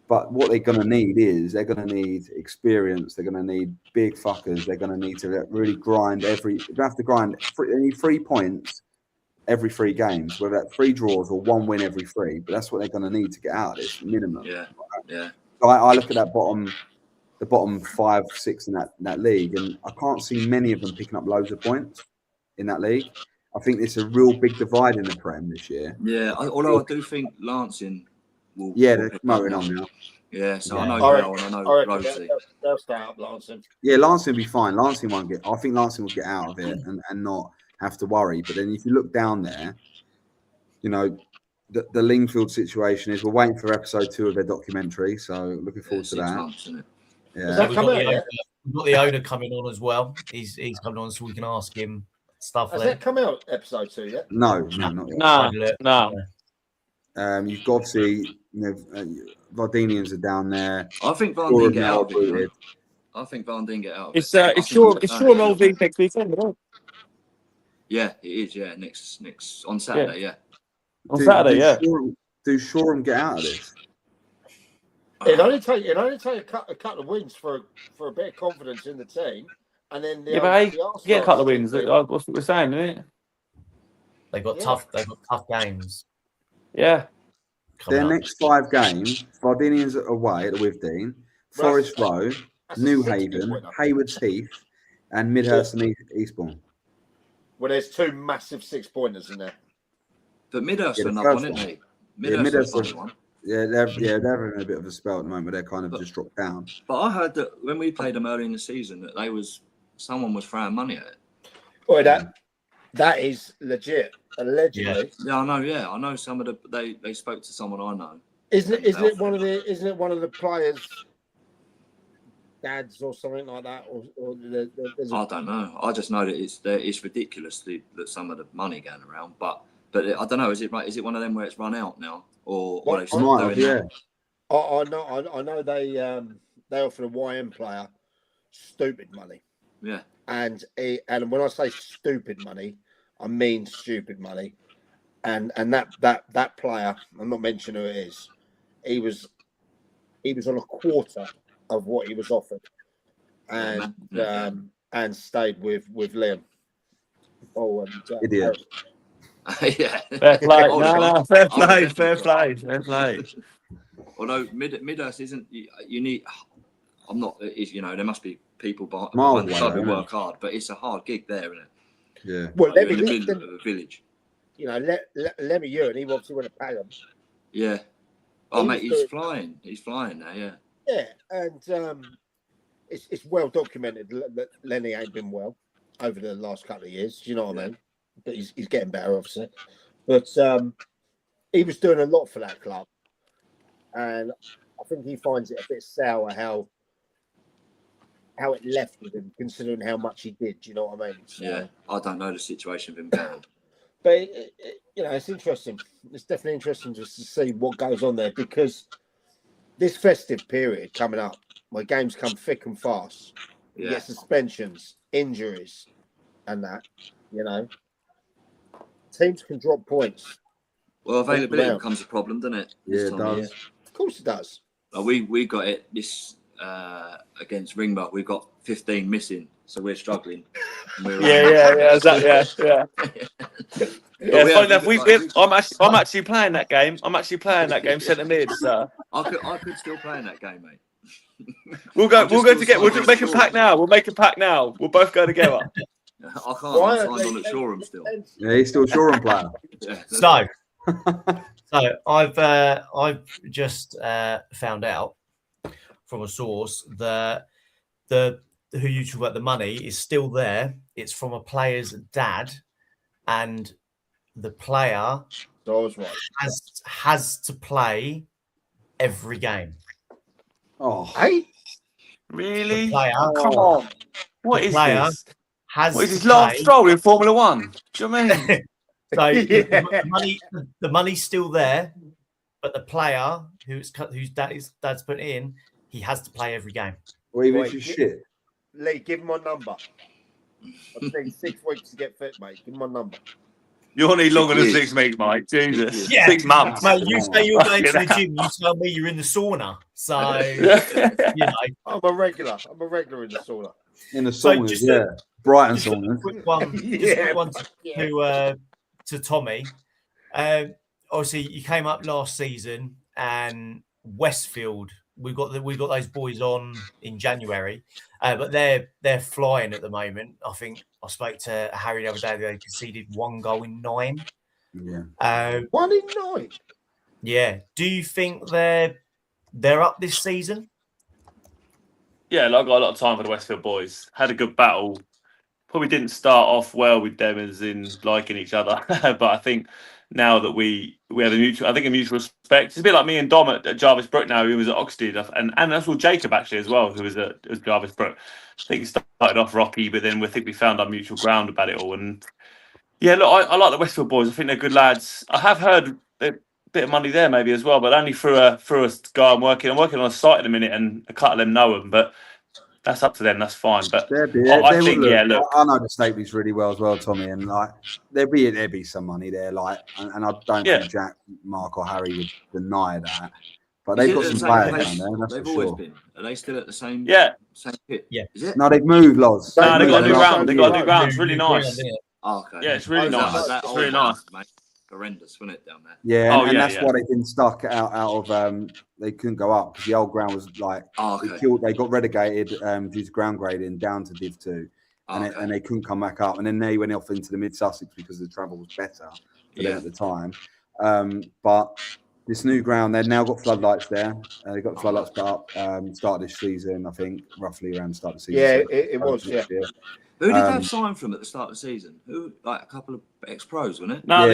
But what they're going to need is they're going to need experience. They're going to need big fuckers. They're going to need to really grind they have to grind. They need 3 points every 3 games, whether that's 3 draws or 1 win every 3. But that's what they're going to need to get out of this minimum. Yeah. So I look at that the bottom 5, 6 in that league, and I can't see many of them picking up loads of points in that league. I think there's a real big divide in the Prem this year. Yeah, although I do think Lancing will. Yeah, they're motoring on now. Yeah, so Yeah. I know Bell and I know Rosie. They'll stay up, Lancing. Yeah, Lancing will be fine. Lancing won't get. I think Lancing will get out of it and not have to worry. But then if you look down there, the Lingfield situation is we're waiting for episode 2 of their documentary, so looking forward to that. Months, isn't it? Yeah. Has that come out yet? We've got the owner coming on as well. He's coming on so we can ask him stuff. Has that come out episode 2 yet? No, not yet. No. You've got to see, Vardinians are down there. I think Van Dien get out of it. I think Van Dien get out of it. It's Shoreham Old League next weekend, isn't it? Yeah, it is. Yeah, next on Saturday. Yeah. On Saturday, yeah. Do Shoreham get out of this? It only take a couple of wins for a bit of confidence in the team, and then But they get a couple of wins. That's what we're saying, isn't it? They got tough games. Yeah. Their next 5 games: Vardinians away at the Withdean, Forest Row, New Haven, Haywards Heath, and Midhurst and Eastbourne. Well, there's 2 massive 6-pointers in there. But Midhurst are another one, isn't they? Midhurst one. Yeah, they're having a bit of a spell at the moment. They're kind of just dropped down. But I heard that when we played them early in the season, that someone was throwing money at it. Oh, that is legit. Allegedly. Yeah, I know. Yeah, I know. Some of they spoke to someone I know. Isn't it one of the players' dads or something like that? Or I don't know. I just know that it's ridiculous that some of the money going around. But I don't know. Is it one of them where it's run out now? Or they've stopped doing that? I know they offered a YM player stupid money. Yeah. And when I say stupid money, I mean stupid money. And that player, I'm not mentioning who it is, he was on a quarter of what he was offered, and stayed with Liam. Oh, and idiot. Yeah. Fair play. No, fair play. Although Midhurst isn't, you need. I'm not. There must be people behind the club who work hard, but it's a hard gig there, isn't it? Yeah. Well, in the middle of a village. Lemmy Ewan, he obviously went to pay them. Yeah. Oh, mate, he's flying. He's flying now. Yeah. Yeah, and it's well documented that Lenny ain't been well over the last couple of years. Do you know what I mean? But he's getting better, obviously. But he was doing a lot for that club, and I think he finds it a bit sour how it left with him, considering how much he did. Do you know what I mean? So, yeah, I don't know the situation with him now. But it's interesting. It's definitely interesting just to see what goes on there, because this festive period coming up, where games come thick and fast, you get suspensions, injuries, and that. Teams can drop points. Well, availability around. becomes a problem, doesn't it? Yeah, this it time of does. year? Of course it does. We got it this against Ringba. We've got 15 missing, so we're struggling. Yeah. Yeah, we funny have- enough, I'm actually playing that game. I'm actually playing that game centre mid. So I could still play in that game, mate. we'll go I'm just together. still We'll signed make a on pack now. We'll make a pack now. We'll both go together. I can't. I'm signed on at Shoreham still. Yeah, he's still Shoreham player. Yeah. So I've just found out from a source that the who you talk about the money is still there. It's from a player's dad, and the player So I was right. has to play every game. Oh, Hey, Really? The player, Come on. What the is player this? has What is to his last play. stroll in Formula One? Do you know what I mean? So Yeah. the money's still there, but the player whose dad's put in, he has to play every game. or even Wait, if you yeah. shit. Lee, give him my number. I've taken 6 weeks to get fit, mate. Give him my number. You'll need longer than 6 6 weeks, Mike. Jesus. Yeah. 6 months. Mate, you say you're going to the gym, you tell me you're in the sauna. So you know. I'm a regular in the sauna. In the So saunas, just yeah. Brighton Just a saunas. quick one, to Tommy. Obviously, you came up last season, and Westfield. We got those boys on in January, but they're flying at the moment. I think I spoke to Harry the other day. They conceded 1 goal in 9. Yeah. 1 in 9. Yeah. Do you think they're up this season? Yeah, like, I got a lot of time for the Westfield boys. Had a good battle. Probably didn't start off well with them as in liking each other, but I think now that we have a mutual respect. It's a bit like me and Dom at Jarvis Brook now, who was at Oxted, and that's all Jacob actually as well, who was at Jarvis Brook. I think he started off rocky, but then we found our mutual ground about it all. And yeah, look, I like the Westfield boys. I think they're good lads. I have heard a bit of money there maybe as well, but only through a guy I'm working on a site at the minute, and a couple of them know them, but that's up to them. That's fine. But I think, look, I know the Stapleys really well as well, Tommy, and like there'd be some money there, like, and I don't think Jack, Mark, or Harry would deny that. But they've got some players down there. That's They've for always sure. been. Are they still at the same? Same pit. Yeah. Is it? No, they've moved, Loz. No, they've got a new ground. They've got a new New ground. It's really nice. Oh, okay. Yeah, it's really nice. That It's old really one, nice. mate. Horrendous, wasn't it, down there? Yeah, and that's yeah. why they've been stuck out of they couldn't go up because the old ground was like they got relegated due to ground grading down to Div 2, and they couldn't come back up, and then they went off into the Mid Sussex because the travel was better for them at the time. But this new ground, they've now got floodlights there. They've got floodlights put up start this season, I think, roughly around the start of the season. Yeah, so it was. Yeah. year. Who did they have signed from at the start of the season? Who, like a couple of ex-pros, wasn't it? No,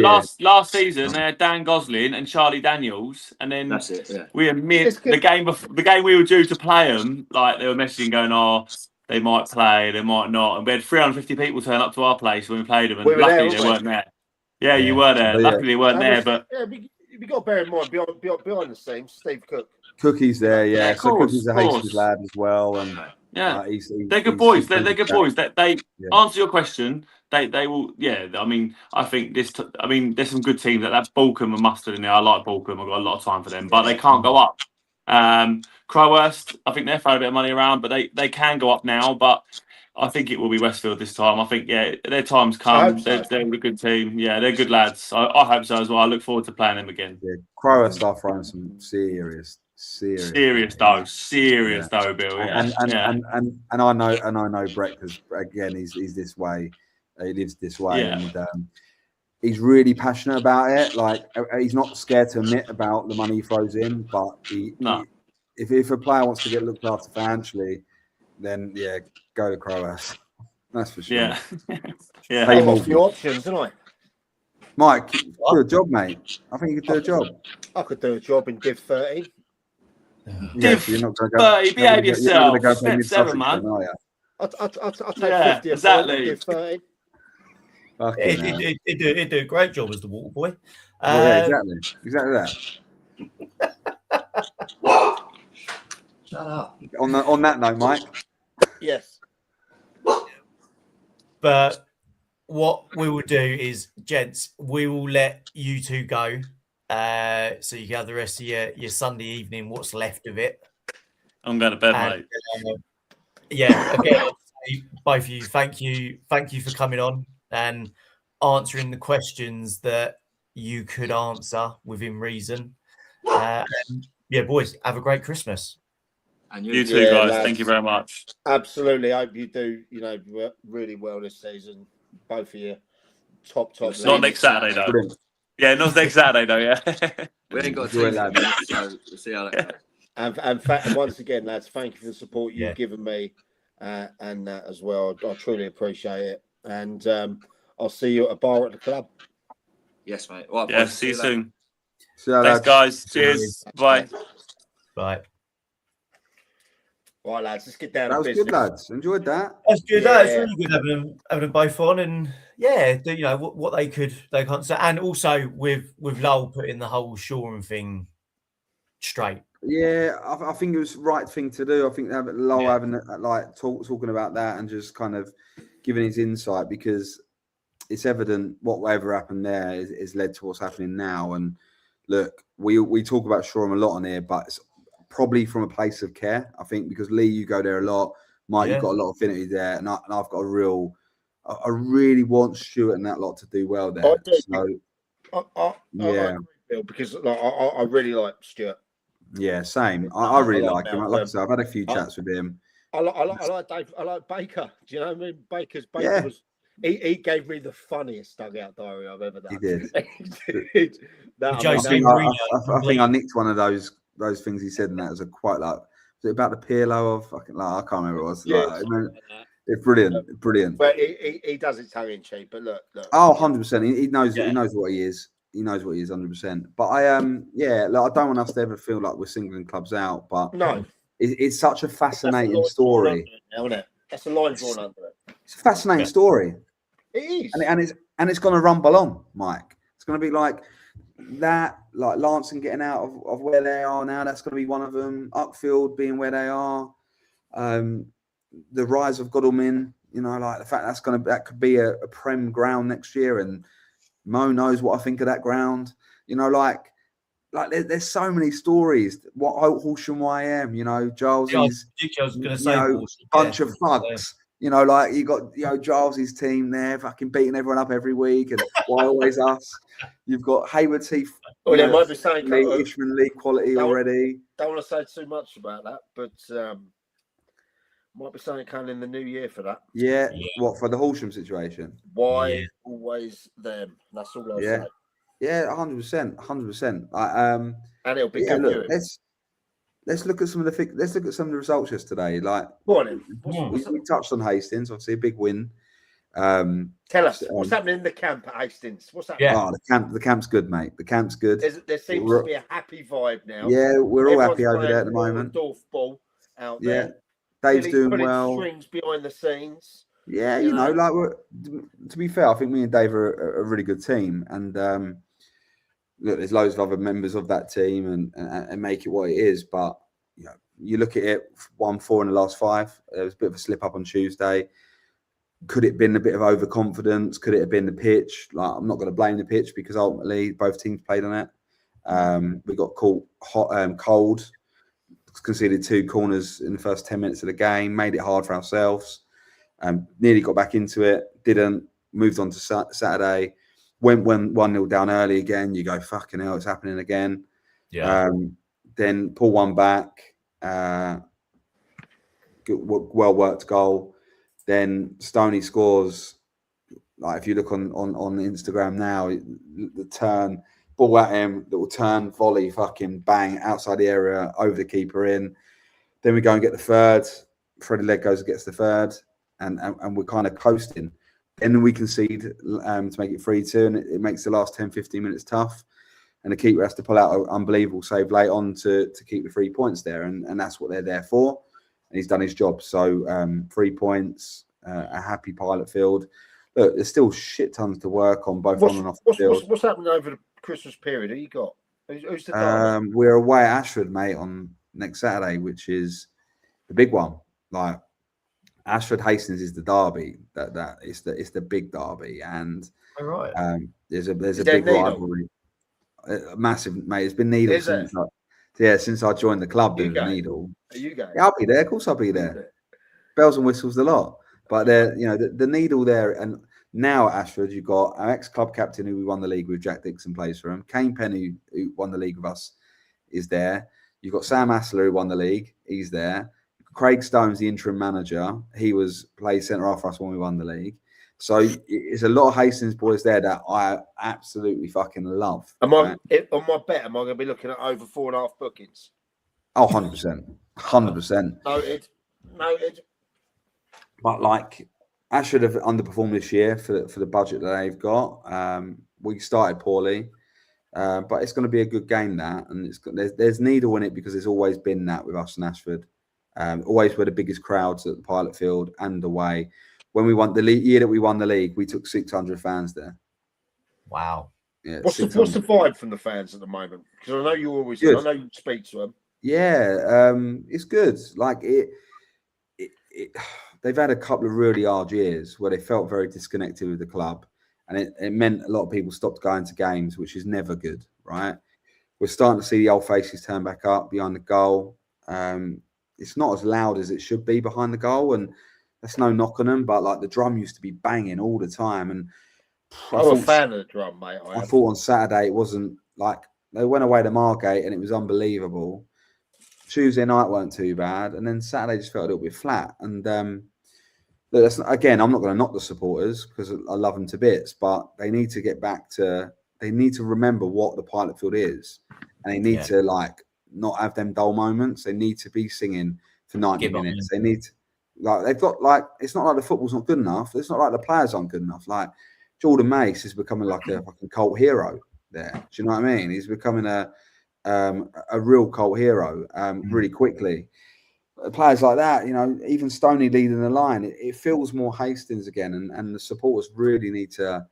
last last season they had Dan Gosling and Charlie Daniels, and then That's it. Yeah. we admit the game we were due to play them. Like they were messaging, going, "Oh, they might play, they might not," and we had 350 people turn up to our place when we played them, and luckily they weren't there. Yeah, you were there. Luckily they weren't there, but you got to bear in mind behind the scenes, Steve Cook. Cookie's there, yeah. Of So course, Cookie's a Hastings lad as well, and they're good boys. They're good boys. They answer your question. They will. Yeah, I mean, I think there's some good teams that Balcombe and Mustard in there. I like Balcombe. I've got a lot of time for them, but they can't go up. Crowhurst, I think they're throwing a bit of money around, but they can go up now. But I think it will be Westfield this time. I think their time's come. They're a good team. Yeah, they're good lads. I hope so as well. I look forward to playing them again. Yeah, Crowhurst are throwing some serious dough, Bill. Yeah. And I know Brett because again he's this way, he lives this way, and he's really passionate about it. Like he's not scared to admit about the money he throws in, but if a player wants to get looked after financially, then go to Crowhurst. That's for sure. Yeah. I've got a few options, haven't I? Mike, do a job, mate. I think you could do a job. I could do a job in Div 30. Div 30, behave yourself. Step 7, man. I'll take 50 exactly. Div 30. He'd do a great job as the water boy. Exactly that. Shut up. On that note, Mike. Yes. But what we will do is, gents, we will let you two go. So you can have the rest of your Sunday evening, what's left of it. I'm going to bed, And, mate. Yeah, again, both of you, thank you for coming on and answering the questions that you could answer within reason. And yeah, boys, have a great Christmas. And You too, Yeah, guys. lads. Thank you very much. Absolutely. I hope you do, really well this season. Both of you. Top. Not Not next Saturday, though. Brilliant. Yeah, not next Saturday, though, yeah. We ain't got a Enjoy team that. at the minute, so we'll see how that goes. And once again, lads, thank you for the support you've Yeah. given me and that as well. I truly appreciate it. And I'll see you at a bar at the club. Yes, mate. All right, Yeah, boys, see you later. soon. See you, Thanks, lads. guys. Cheers. Bye. Bye. Right, lads, let's get down That to was business. good, lads. Enjoyed that. That's good. Yeah. It's really good having them both on, and yeah, what they can't say, and also with Lowell putting the whole Shoreham thing straight. Yeah, I think it was the right thing to do. I think Lowell Yeah. having talking about that and just kind of giving his insight, because it's evident whatever happened there is led to what's happening now. And look, we talk about Shoreham a lot on here, but it's probably from a place of care. I think because Lee, you go there a lot. Mike, you've got a lot of affinity there, and I've got I really want Stuart and that lot to do well there. I do. So I yeah, like Bill because I really like Stuart. yeah, same. I really like him. Malcolm. Like I said, I've had a few chats with him. I like Dave. I like Baker. Do you know what I mean? Baker Yeah. was. He gave me the funniest dugout diary I've ever done. He did. That, Joe I mean, Steve I think I nicked one of those things he said, and that was a quite like, was it about the Pirlo of fucking, like, I can't remember what it was. Yeah, Like, I mean, it's brilliant. But he does it tongue in cheek. But look. Oh, 100%. He knows Yeah. he knows what he is. He knows what he is 100%. But I look, I don't want us to ever feel like we're singling clubs out, but No, it's such a fascinating story. That's a line drawn under it. It's a fascinating story. It is. And it's going to rumble on, Mike. It's going to be like that, like Lancing getting out of where they are now. That's going to be one of them. Uckfield being where they are. The rise of Godalming. Like the fact that could be a Prem ground next year. And Mo knows what I think of that ground. Like there's so many stories. What Horsham YM. Giles I is was going to say bunch of thugs. Like you got Giles's team there, fucking beating everyone up every week, and why always us? You've got Hayward Heath. Well, there might be saying Isthmian League quality already. Don't want to say too much about that, but might be something coming in the new year for that. Yeah. What for the Horsham situation? Why always them? That's all I'll say. Yeah, 100%. And it'll be good. Look, let's look at some of the results yesterday. Like, go on, we touched on Hastings, obviously a big win. Tell us what's happening in the camp at Hastings. What's happening? Yeah. Oh, the camp's good, mate. The camp's good. There seems to be a happy vibe now. Yeah, we're all happy over there at the playing moment. Dorf ball out there. Dave's Billy's doing putting well. strings behind the scenes. Yeah, like to be fair, I think me and Dave are a really good team, and look, there's loads of other members of that team, and make it what it is. But you look at it, 1-4 in the last 5. There was a bit of a slip up on Tuesday. Could it have been a bit of overconfidence? Could it have been the pitch? Like, I'm not going to blame the pitch because ultimately both teams played on it. We got caught cold, conceded 2 corners in the first 10 minutes of the game, made it hard for ourselves. Nearly got back into it, didn't. Moved on to Saturday, went 1-0 down early again. You go, fucking hell, it's happening again. Yeah. Then pull one back. Well worked goal. Then Stoney scores. Like, if you look on Instagram now, the turn, ball at him, little turn, volley, fucking bang, outside the area, over the keeper in. Then we go and get the third. Freddie Leg goes and gets the third, and we're kind of coasting. Then we concede to make it 3-2, and it makes the last 10-15 minutes tough. And the keeper has to pull out an unbelievable save late on to keep the 3 points there, and that's what they're there for. And he's done his job. So 3 points, a happy pilot field. Look, there's still shit tons to work on, both on and off the field. What's happening over the Christmas period? Who you got? Who's the derby? We're away at Ashford, mate, on next Saturday, which is the big one. Like, Ashford Hastings is the derby. That it's the big derby, and All right. there's a Is big there Needle? rivalry. Massive, mate. It's been Needle Is since there? since I joined the club. You There was go. Needle. Are you going? Yeah, I'll be there. Of course, I'll be there. Bells and whistles a lot, but the Needle there. And now at Ashford, you've got our ex-club captain who we won the league with, Jack Dixon, plays for him. Kane Penn, who won the league with us, is there. You've got Sam Asler, who won the league. He's there. Craig Stone's the interim manager. He played centre half for us when we won the league. So it's a lot of Hastings boys there that I absolutely fucking love. On my bet, am I going to be looking at over 4.5 bookings? Oh, 100%. 100%. Noted. But like, Ashford have underperformed this year for the budget that they've got. We started poorly, but it's going to be a good game, that. And there's Needle in it because there's always been that with us in Ashford. Always were the biggest crowds at the Pilot Field and away. When we won the year that we won the league, we took 600 fans there. Wow. Yeah. What's the vibe from the fans at the moment? Because I know you always, I know you speak to them. Yeah, it's good. Like they've had a couple of really hard years where they felt very disconnected with the club, and it meant a lot of people stopped going to games, which is never good, right? We're starting to see the old faces turn back up behind the goal. It's not as loud as it should be behind the goal, and that's no knock on them, but like the drum used to be banging all the time. And I'm a fan of the drum, mate. I thought on Saturday it wasn't like they went away to Margate and it was unbelievable. Tuesday night weren't too bad, and then Saturday just felt a little bit flat. And again, I'm not going to knock the supporters because I love them to bits, but they need to get back to. They need to remember what the Pilot Field is, and they need to like not have them dull moments. They need to be singing for 90 minutes. They need to, like they've got like it's not like the football's not good enough. It's not like the players aren't good enough. Like Jordan Mace is becoming like a fucking cult hero there. Do you know what I mean? He's becoming a real cult hero really quickly. Players like that, even Stoney leading the line, it feels more Hastings again, and the supporters really need to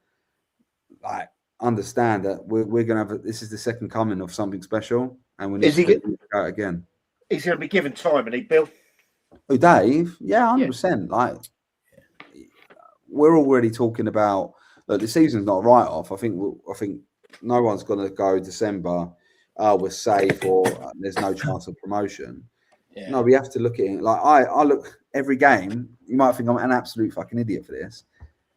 like understand that we're going to have this is the second coming of something special, and we need to go again. He's going to be given time, and he Bill. Oh, Dave, yeah, 100%. Like we're already talking about. Look, the season's not a write-off. I think no one's going to go December. We're safe, or there's no chance of promotion. Yeah. No, we have to look at it. Like I look every game. You might think I'm an absolute fucking idiot for this,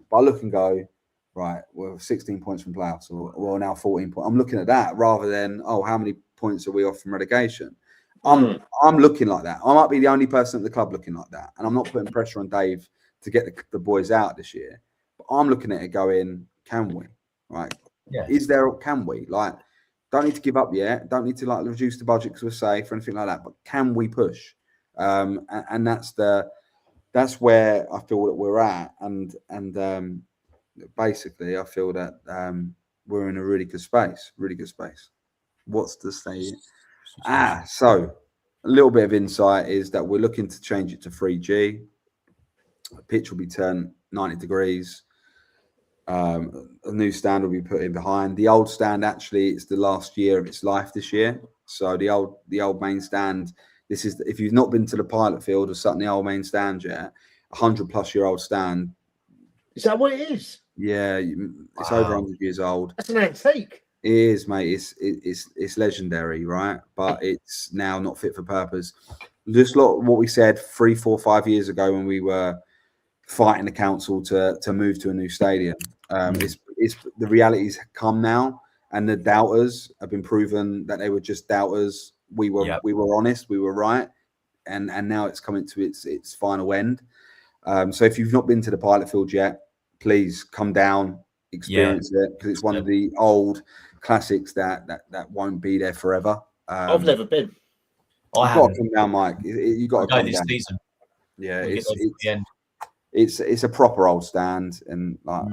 but I look and go, right, we're 16 points from playoffs, or we're now 14 points. I'm looking at that rather than how many points are we off from relegation. I'm looking like that. I might be the only person at the club looking like that, and I'm not putting pressure on Dave to get the boys out this year. But I'm looking at it going, can we? Right? Yeah. Can we? Like, don't need to give up yet. Don't need to like reduce the budget because we're safe or anything like that. But can we push? And that's where I feel that we're at. And basically, I feel that we're in a really good space. Really good space. What's to say? So a little bit of insight is that we're looking to change it to 3G. The pitch will be turned 90 degrees. A new stand will be put in behind. The old stand, actually, it's the last year of its life this year. So the old main stand, this is, if you've not been to the Pilot Field or sat in the old main stand yet, 100-plus-year-old stand. Is that what it is? Yeah, it's over 100 years old. That's an antique. It is, mate. It's legendary, right? But it's now not fit for purpose. Just like what we said 3, 4, 5 years ago when we were fighting the council to move to a new stadium. It's the reality's come now, and the doubters have been proven that they were just doubters. We were honest, we were right, and now it's coming to its final end. So if you've not been to the Pilot Field yet, please come down, experience it, because it's one of the old classics that won't be there forever. I've never been. You've got to come down, Mike. You got to come this down. Season. Yeah, it's a proper old stand, and like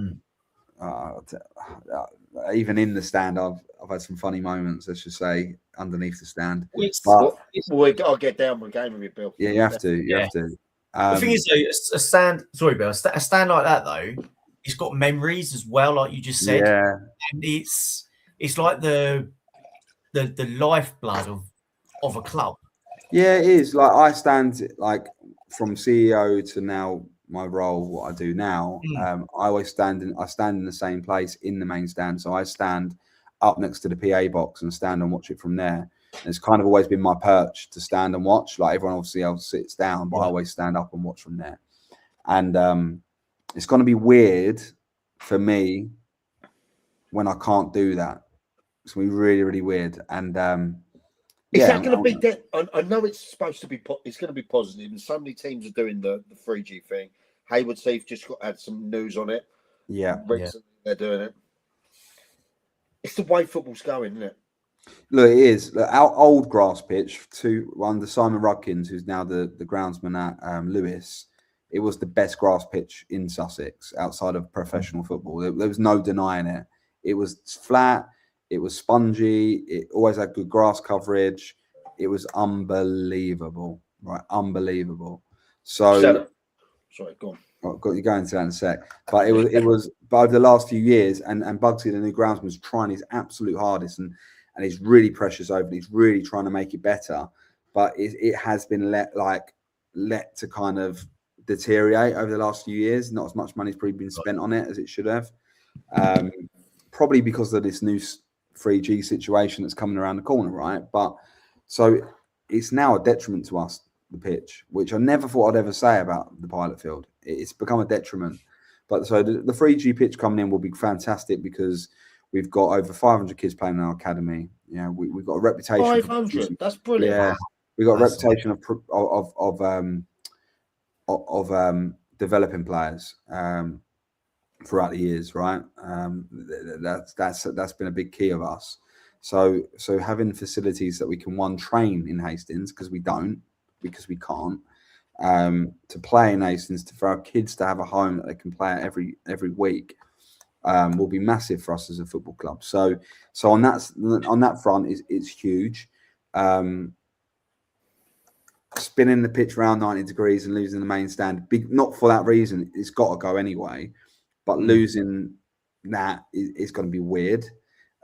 even in the stand, I've had some funny moments. Let's just say underneath the stand. I'll get down with a game with you, Bill. Yeah, you have to. You have to. The thing is, though, a stand. Sorry, Bill. A stand like that, though, it's got memories as well, like you just said. Yeah, and it's like the lifeblood of a club. Yeah, it is. Like I stand, like from CEO to now my role, what I do now, I always stand in the same place in the main stand. So I stand up next to the PA box and stand and watch it from there. And it's kind of always been my perch to stand and watch. Like everyone obviously else sits down, but I always stand up and watch from there. And it's going to be weird for me when I can't do that. It's going to be really, really weird. And is that going to be? I know it's supposed to be. It's going to be positive, and so many teams are doing the 3G thing. Hayward Heath just had some news on it. Yeah, recently they're doing it. It's the way football's going, isn't it? Look, it is. Look, our old grass pitch under Simon Rudkins, who's now the groundsman at Lewis. It was the best grass pitch in Sussex outside of professional football. There was no denying it. It was flat. It was spongy. It always had good grass coverage. It was unbelievable, right? Unbelievable. So, sorry, go on. I've got you going to that in a sec. But it was. But over the last few years, and Bugsy, the new groundsman, was trying his absolute hardest, and he's really precious over it. He's really trying to make it better. But it has been let to kind of deteriorate over the last few years. Not as much money's probably been spent on it as it should have. Probably because of this new 3G situation that's coming around the corner, right? But so it's now a detriment to us, the pitch, which I never thought I'd ever say about the pilot field. It's become a detriment. But so the 3G pitch coming in will be fantastic because we've got over 500 kids playing in our academy. You know, we've got a reputation. 500. That's brilliant. Yeah, we've got a reputation of developing players throughout the years, right? That's been a big key of us. So having facilities that we can train in Hastings because we can't. To play in Hastings, for our kids to have a home that they can play at every week, will be massive for us as a football club. So on that front, it's huge. Spinning the pitch around 90 degrees and losing the main stand, not for that reason. It's got to go anyway. But losing that is going to be weird.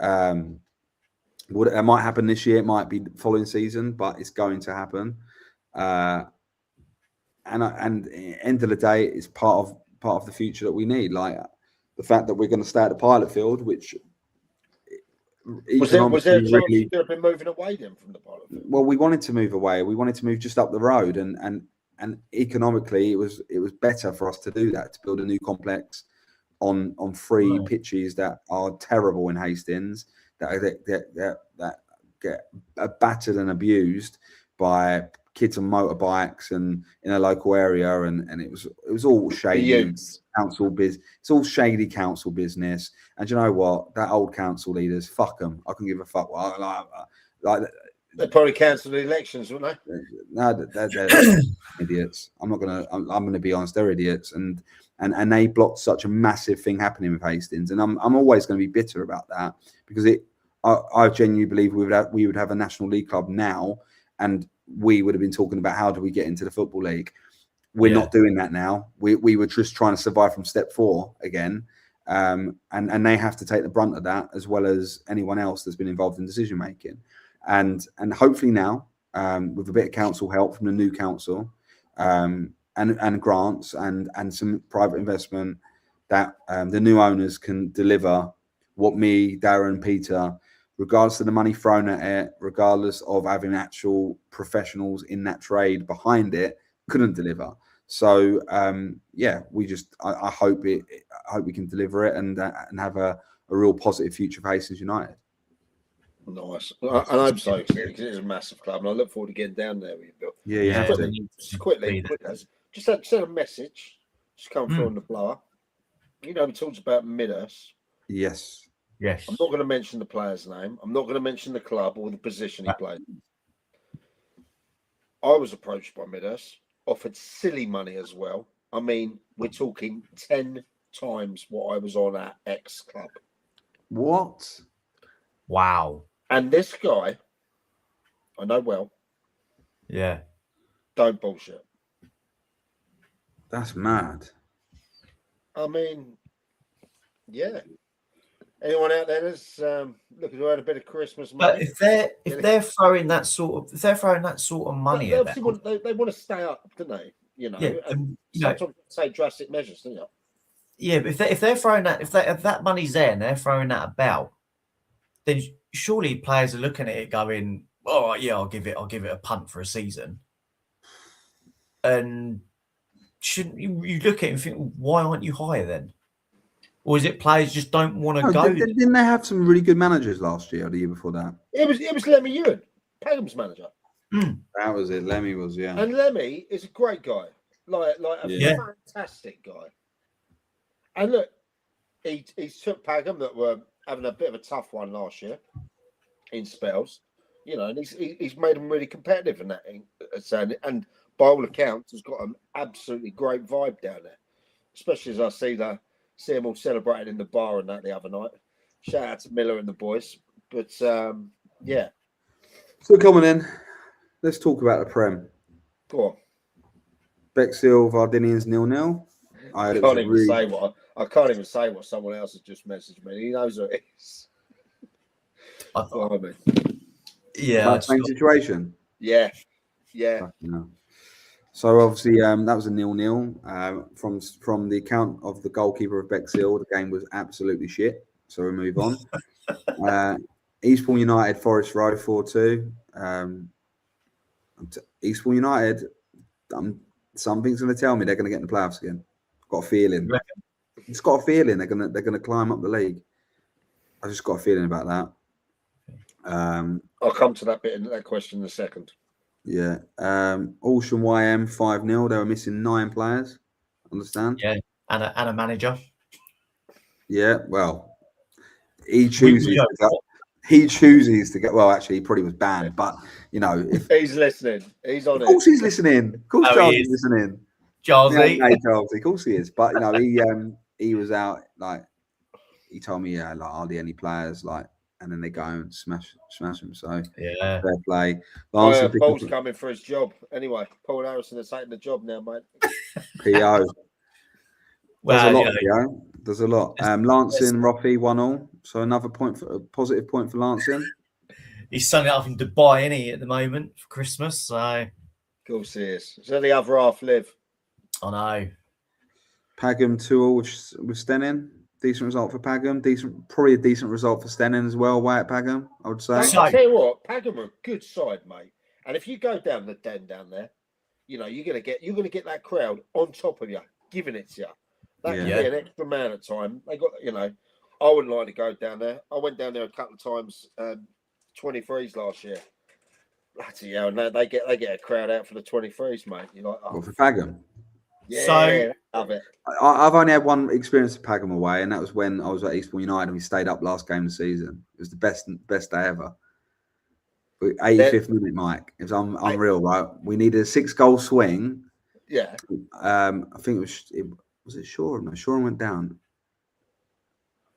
It might happen this year. It might be the following season, but it's going to happen. And end of the day, it's part of the future that we need. Like the fact that we're going to stay at the pilot field, which was there a chance you could have been moving away then from the pilot field? Well, we wanted to move away. We wanted to move just up the road, and economically, it was better for us to do that, to build a new complex on free pitches that are terrible in Hastings, that get battered and abused by kids on motorbikes and in a local area, and it was all shady council business. It's all shady council business. And you know what? That old council leaders, fuck them. I can give a fuck. Like they probably cancelled the elections, wouldn't they? No, they're idiots. I'm gonna be honest. They're idiots, and they blocked such a massive thing happening with Hastings. And I'm always going to be bitter about that because I genuinely believe we would have a National League club now, and we would have been talking about how do we get into the Football League. We're not doing that now. We were just trying to survive from step 4 again, and they have to take the brunt of that as well as anyone else that's been involved in decision making. And hopefully now, with a bit of council help from the new council, and grants and some private investment, that the new owners can deliver what me, Darren, Peter, regardless of the money thrown at it, regardless of having actual professionals in that trade behind it, couldn't deliver. So I hope we can deliver it and have a real positive future for Hastings United. Nice. I hope so, because it's a massive club, and I look forward to getting down there with you, Bill. Yeah. Quickly, just had a message just come through on the blower. You know, we talked about Midhurst. Yes. I'm not going to mention the player's name. I'm not going to mention the club or the position he played. I was approached by Midhurst, offered silly money as well. I mean, we're talking 10 times what I was on at X club. What? Wow. And this guy, I know well. Yeah. Don't bullshit. That's mad. I mean, yeah. Anyone out there that's looking to earn a bit of Christmas money? But if they're throwing that sort of money, they want to stay up, don't they? You know, Yeah, and you know, sometimes say drastic measures, don't you? yeah. But if they're throwing that, if that money's there and they're throwing that about, then surely players are looking at it going, "All right, yeah, I'll give it a punt for a season." And shouldn't you look at it and think, why aren't you higher then? Or is it players just don't want to No, go? didn't they have some really good managers last year or the year before that? It was Lemmy Ewan, Pagham's manager. That was it. Lemmy was, yeah. And Lemmy is a great guy, like a Yeah. fantastic guy. And look, he took Pagham that were having a bit of a tough one last year in spells, you know, and he's made them really competitive in that. And by all accounts, has got an absolutely great vibe down there, especially as I see them all celebrating in the bar and that the other night. Shout out to Miller and the boys. But yeah, So coming in, let's talk about the Prem. go on. Bexhill, Vardinians 0-0. I can't even say what someone else has just messaged me. He knows what it is. I thought, Blimey. yeah, Same situation. Yeah. No. So obviously that was a 0-0. From the account of the goalkeeper of Bexhill, the game was absolutely shit. So we move on. Eastbourne United, Forest Row 4-2. Eastbourne United, something's going to tell me they're going to get in the playoffs again. Got a feeling. It's got a feeling they're going to climb up the league. I just got a feeling about that. I'll come to that question in a second. Yeah. Horsham YM 5-0. They were missing 9 players. Understand? yeah, and a manager. Yeah. Well, he chooses to go. Well, actually, he probably was banned, but you know, if He's listening, he's on it. of course he's listening. Of course, Charles is listening. Charlie. Yeah, Charles, of course he is. But you know, he was out. Like he told me, like hardly any players. Like, and then they go and smash them. So Yeah, fair play. Paul's coming for his job anyway. Paul Harrison is taking the job now, mate. PO. There's a lot. yeah. There's a lot. Lancing, Roffey 1-1. So another a positive point for Lancing. He's sunning it up in Dubai, isn't he, at the moment for Christmas? So Of course he is. So the other half live. I know. Pagham 2-2 with Stenning. Decent result for Pagham. Probably a decent result for Stenning as well. Away at Pagham, I would say. I'll tell you what, Pagham are a good side, mate. And if you go down the den down there, you know you're gonna get that crowd on top of you, giving it to you. That can be an extra man at time. They got, you know, I wouldn't like to go down there. I went down there a couple of times, 23s last year. Bloody hell, no, they get a crowd out for the 23s, mate. You're like, Well, for Pagham. Yeah, So, love it. I've only had one experience of Pagham away, and that was when I was at Eastbourne United and we stayed up last game of the season. It was the best day ever. 85th minute, Mike. It was unreal, right? We needed a 6-goal swing. Yeah. I think was it Shoreham? No, Shoreham went down.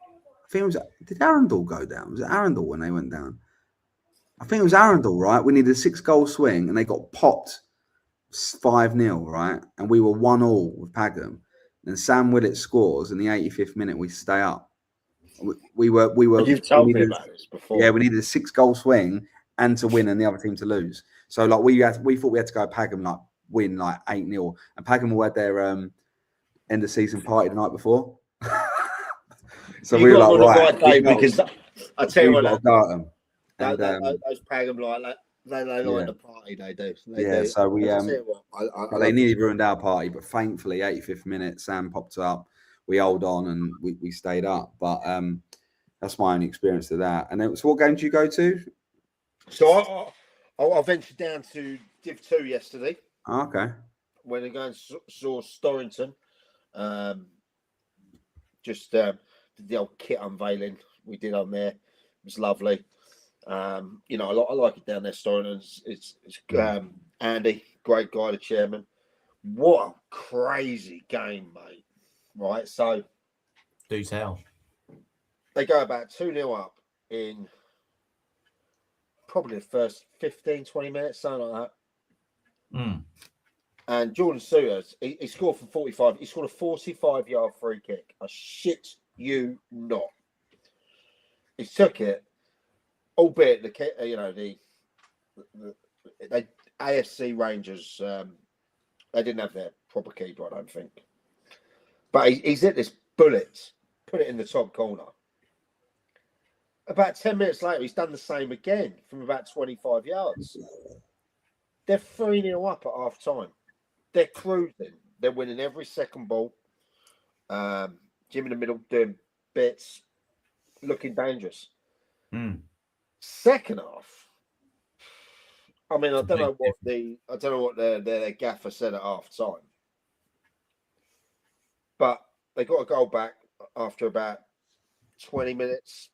I think it was. Did Arundel go down? Was it Arundel when they went down? I think it was Arundel, right? We needed a 6-goal swing and they got popped 5-0, right? And we were 1-1 with Pagham. And Sam Willett scores in the 85th minute. We stay up. We were. You've told me about this before. Yeah, we needed a 6-goal swing and to win, and the other team to lose. So like we thought we had to go Pagham like win like 8-0, and Pagham had their end of season party the night before. So we were like, right, day because I tell you what, those Pagham like that. They like the party. They do. So we they nearly ruined our party, but thankfully 85th minute Sam popped up. We held on and we stayed up. But that's my only experience of that. And then, so what game did you go to? So I ventured down to Div 2 yesterday. Oh, okay. When I go and saw Storrington, just the old kit unveiling we did on there. It was lovely. You know, I like it down there, Storrington. It's Andy, great guy, the chairman. What a crazy game, mate. Right, so do tell. They go about 2-0 up in probably the first 15, 20 minutes, something like that. And Jordan Suiters, he scored from 45. He scored a 45-yard free kick. I shit you not. He took it, albeit the AFC Rangers They didn't have their proper keeper, I don't think. But he's hit this bullet, put it in the top corner. About 10 minutes later, he's done the same again from about 25 yards. They're 3-0 up at half time. They're cruising. They're winning every second ball. Jim in the middle doing bits, looking dangerous. Second half, I mean, I don't know what their gaffer said at half time, but they got a goal back after about 20 minutes,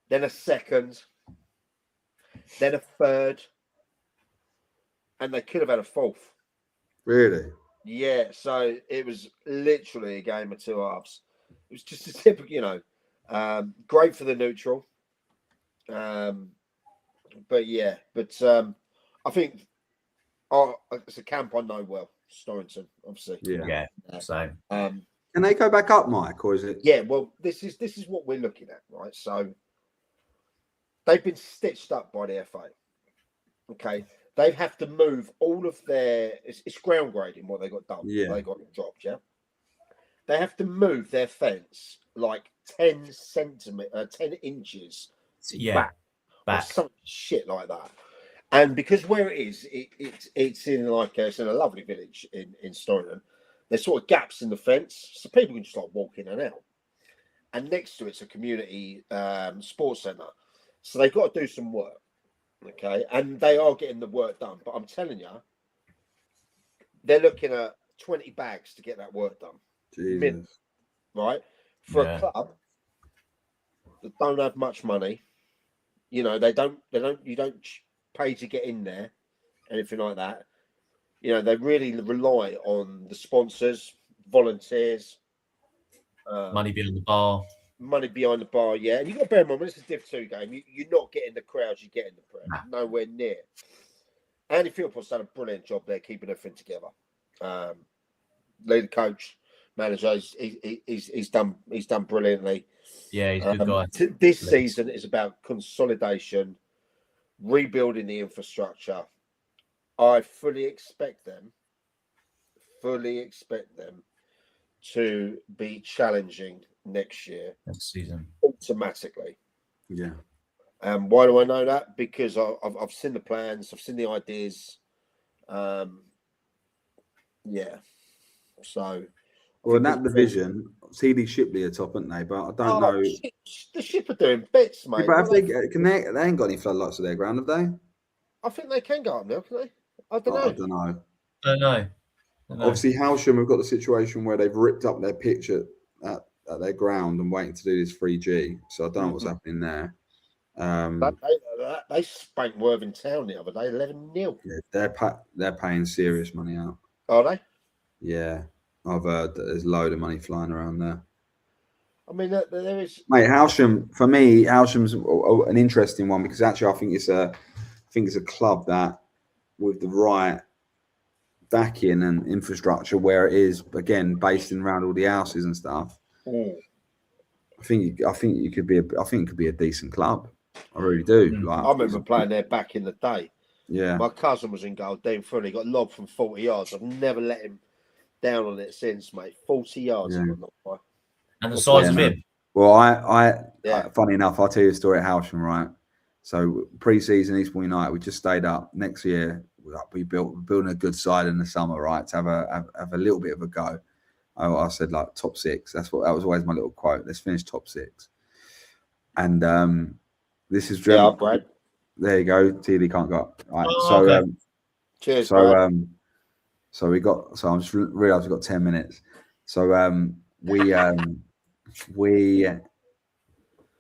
then a second, then a third, and they could have had a fourth. Really? Yeah, so it was literally a game of two halves. It was just a typical, great for the neutral. But I think it's a camp I know well, Storrington, obviously. Yeah. So can they go back up, Mike, or is it? Yeah, well, this is what we're looking at, right? So they've been stitched up by the FA. Okay, they have to move all of their. It's ground grading what they got done. Yeah, they got dropped. Yeah, they have to move their fence like 10 inches. back. Or some shit like that. And because where it is, it's in it's in a lovely village in Storrington. There's sort of gaps in the fence, so people can just like walk in and out. And next to it's a community sports centre, so they've got to do some work. Okay, and they are getting the work done. But I'm telling you, they're looking at 20 bags to get that work done. Jesus. Right, for a club that don't have much money. You don't pay to get in there, anything like that. They really rely on the sponsors, volunteers, money behind the bar. Yeah. And you've got to bear in mind, when it's a Div 2 game, you're not getting the crowds you get in the Prem. Nowhere near. Andy Philpott's done a brilliant job there, keeping everything together. Leader coach, manager, he's done brilliantly. Yeah, he's a good guy. This season is about consolidation, rebuilding the infrastructure. I fully expect them to be challenging next season automatically. Yeah. Why do I know that? Because I've seen the plans, I've seen the ideas. So. Well, in that division, CD Shipley are top, aren't they? But I don't know. The Ship are doing bits, mate. Yeah, but they ain't got any floodlights to their ground, have they? I think they can go up now, can they? I don't know. Don't know. Obviously, Halsham have got the situation where they've ripped up their pitch at their ground and waiting to do this 3G. So I don't know what's happening there. They spanked Worthing Town the other day, 11-0. Yeah, they're paying serious money out. Are they? Yeah. I've heard that there's a load of money flying around there. I mean, there is. Mate, Halsham, for me, Halsham's an interesting one because actually I think it's a club that, with the right backing and infrastructure, where it is again based in around all the houses and stuff. I think it could be a decent club. I really do. Like, I remember playing there back in the day. Yeah. My cousin was in goal, Dean Fully, got lobbed from 40 yards. I've never let him down on it since, mate. 40 yards. Yeah. And the size of him. Well, I funny enough, I'll tell you a story at Halsham, right? So pre-season, Eastbourne United, we just stayed up. Next year, we're building a good side in the summer, right? To have a little bit of a go. I said like top 6. That was always my little quote. Let's finish top 6. And this is yeah, Brad. There you go. TD can't go up. Right. Okay. Cheers. So So I just realised we've got 10 minutes. So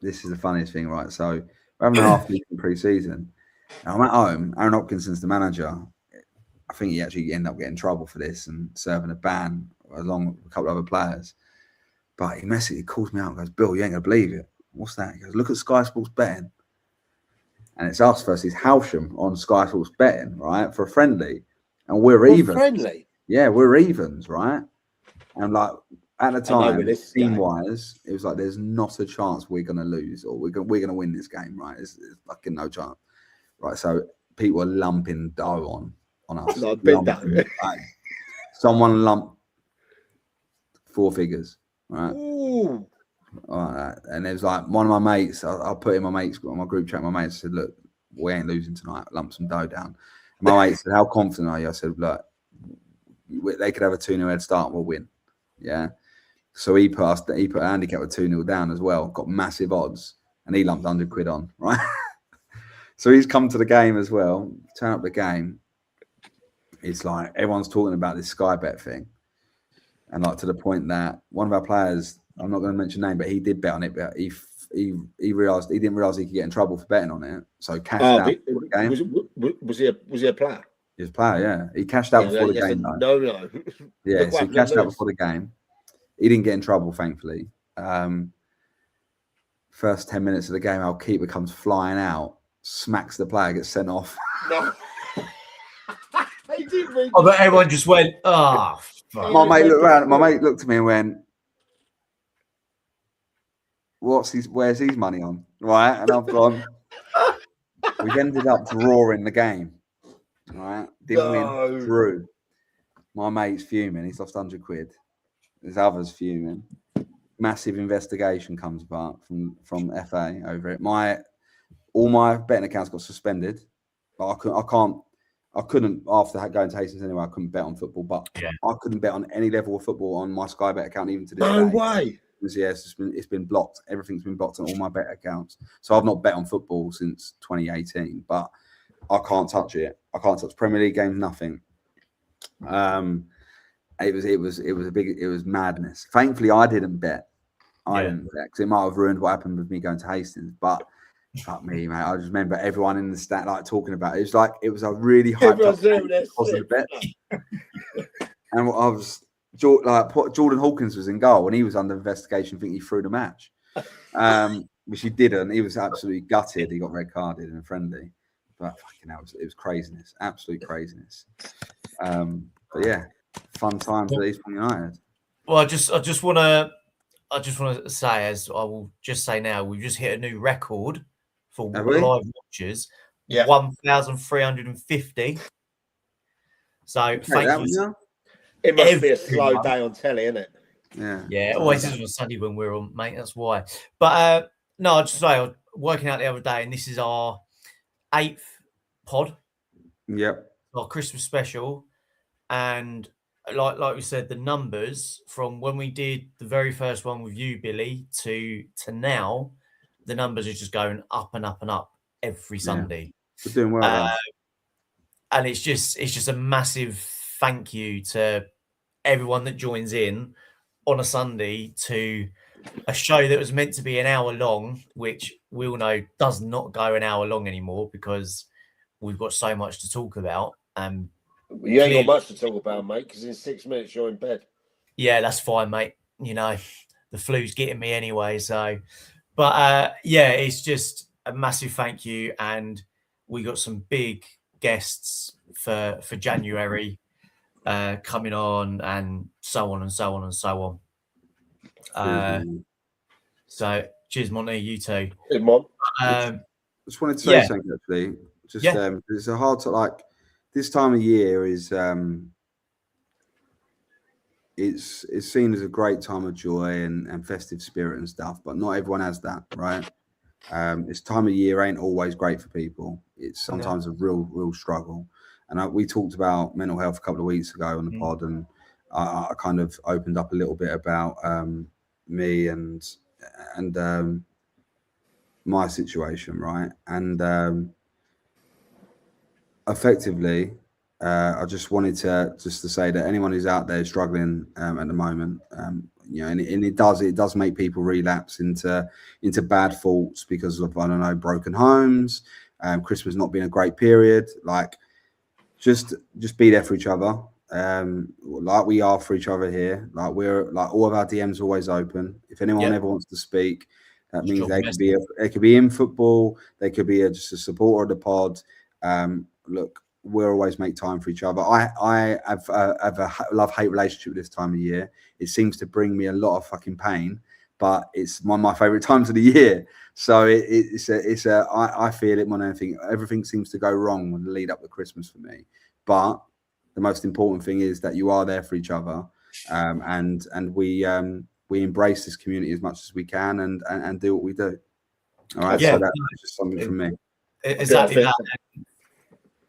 this is the funniest thing, right? So we're having an half-season pre-season. Now I'm at home. Aaron Hopkinson's the manager. I think he actually ended up getting in trouble for this and serving a ban along with a couple of other players. But he calls me out and goes, "Bill, you ain't gonna believe it. What's that?" He goes, "Look at Sky Sports betting." And it's us versus Halsham on Sky Sports betting, right? For a friendly. And we're even. Friendly? Yeah, we're evens, right? And like at the time, team-wise, it was like there's not a chance we're gonna lose or we're gonna win this game, right? It's fucking no chance. Right. So people are lumping dough on us. someone lumped 4 figures, right? Ooh. And it was like one of my mates. I put in my group chat. My mates said, "Look, we ain't losing tonight. Lump some dough down." And my mate said, "How confident are you?" I said, "Look, they could have a 2-0 head start and we'll win." Yeah. So he put a handicap with 2-0 down as well. Got massive odds, and he lumped £100 on, right? So he's come to the game as well. Turn up the game. It's like everyone's talking about this Sky Bet thing, and like to the point that one of our players, I'm not going to mention name, but he did bet on it, but he realised he didn't realise he could get in trouble for betting on it, so cashed out before the game. Was he a player? He was a player, yeah. He cashed out before the game, though. No. Yeah, so he cashed out before the game. He didn't get in trouble, thankfully. First 10 minutes of the game, our keeper comes flying out, smacks the player, gets sent off. No. Oh, but everyone just went, "Oh, fuck." My mate looked around. My mate looked at me and went, where's his money on? Right. And I've gone, we've ended up drawing the game. Right. Didn't win, drew. My mate's fuming. He's lost £100. There's others fuming. Massive investigation comes apart from FA over it. All my betting accounts got suspended. But I couldn't after going to Hastings anyway. I couldn't bet on football, but I couldn't bet on any level of football on my Sky Bet account even to this day. No way. Yes, it's been blocked. Everything's been blocked on all my bet accounts. So I've not bet on football since 2018, but I can't touch it. I can't touch Premier League games. Nothing. It was madness. Thankfully, I didn't bet. I didn't bet because it might have ruined what happened with me going to Hastings. But fuck me, mate. I just remember everyone in the stat like talking about it. It was a really hyped up positive bet. And I was Jordan Hawkins was in goal and he was under investigation. I think he threw the match, which he didn't. He was absolutely gutted. He got red carded in a friendly. But fucking hell, it was craziness, absolute craziness. But yeah, fun times at Eastbourne United. Well, I just want to say, as I will just say now, we've just hit a new record for live watchers. 1,350. So thank you. It must be a slow day on telly, isn't it? Yeah. Yeah, always is on Sunday when we're on, mate. That's why. But no, I'll just say I was working out the other day, and this is our 8th pod. Yep. Our Christmas special, and like we said, the numbers from when we did the very first one with you, Billy, to now, the numbers are just going up and up and up every Sunday. We're doing well. And it's just a massive thank you to everyone that joins in on a Sunday to a show that was meant to be an hour long, which we all know does not go an hour long anymore because we've got so much to talk about. You ain't got much to talk about, mate, because in 6 minutes you're in bed. Yeah, that's fine, mate. You know, the flu's getting me anyway. So, but yeah, it's just a massive thank you. And we got some big guests for January coming on and so on and so on and so on. So cheers, Monty, you too. Hey, Mon. Just wanted to say something actually. Just it's a hard to like this time of year is it's seen as a great time of joy and festive spirit and stuff, but not everyone has that, right? This time of year ain't always great for people. It's sometimes a real struggle. And we talked about mental health a couple of weeks ago on the pod, and I kind of opened up a little bit about me and my situation, right? And effectively, I just wanted to say that anyone who's out there struggling at the moment, you know, and it does make people relapse into bad thoughts because of, I don't know, broken homes, Christmas not being a great period. Like, just be there for each other, like we are for each other here. Like we're like all of our DMs are always open. If anyone ever wants to speak, that means they could be in football, they could be just a supporter of the pod. Look, we'll always make time for each other. I have a love-hate relationship with this time of year. It seems to bring me a lot of fucking pain, but it's one of my favorite times of the year. So I feel it more than anything. Everything seems to go wrong when the lead up to Christmas for me. But the most important thing is that you are there for each other, and we embrace this community as much as we can, and do what we do. All right, Yeah. so that's just something from me. Exactly that.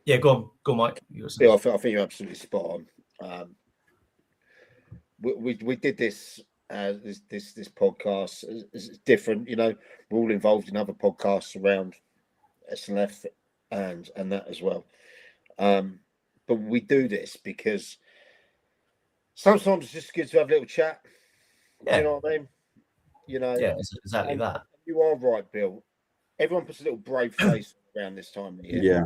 Yeah, go on, Mike. Yeah, I think you're absolutely spot on. We did this podcast. It's different, you know. We're all involved in other podcasts around SNF and that as well. But we do this because sometimes it's just good to have a little chat. Yeah. Do you know what I mean? You know. Yeah, it's exactly that. You are right, Bill. Everyone puts a little brave face around this time of year. Yeah.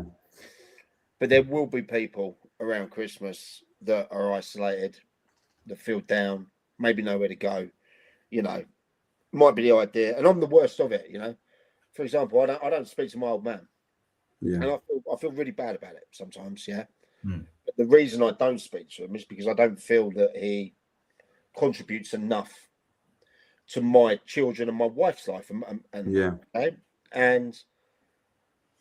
But there will be people around Christmas that are isolated, that feel down, maybe nowhere to go. You know, might be the idea, and I'm the worst of it. You know, for example, I don't speak to my old man, and I feel really bad about it sometimes. Yeah, but the reason I don't speak to him is because I don't feel that he contributes enough to my children and my wife's life, and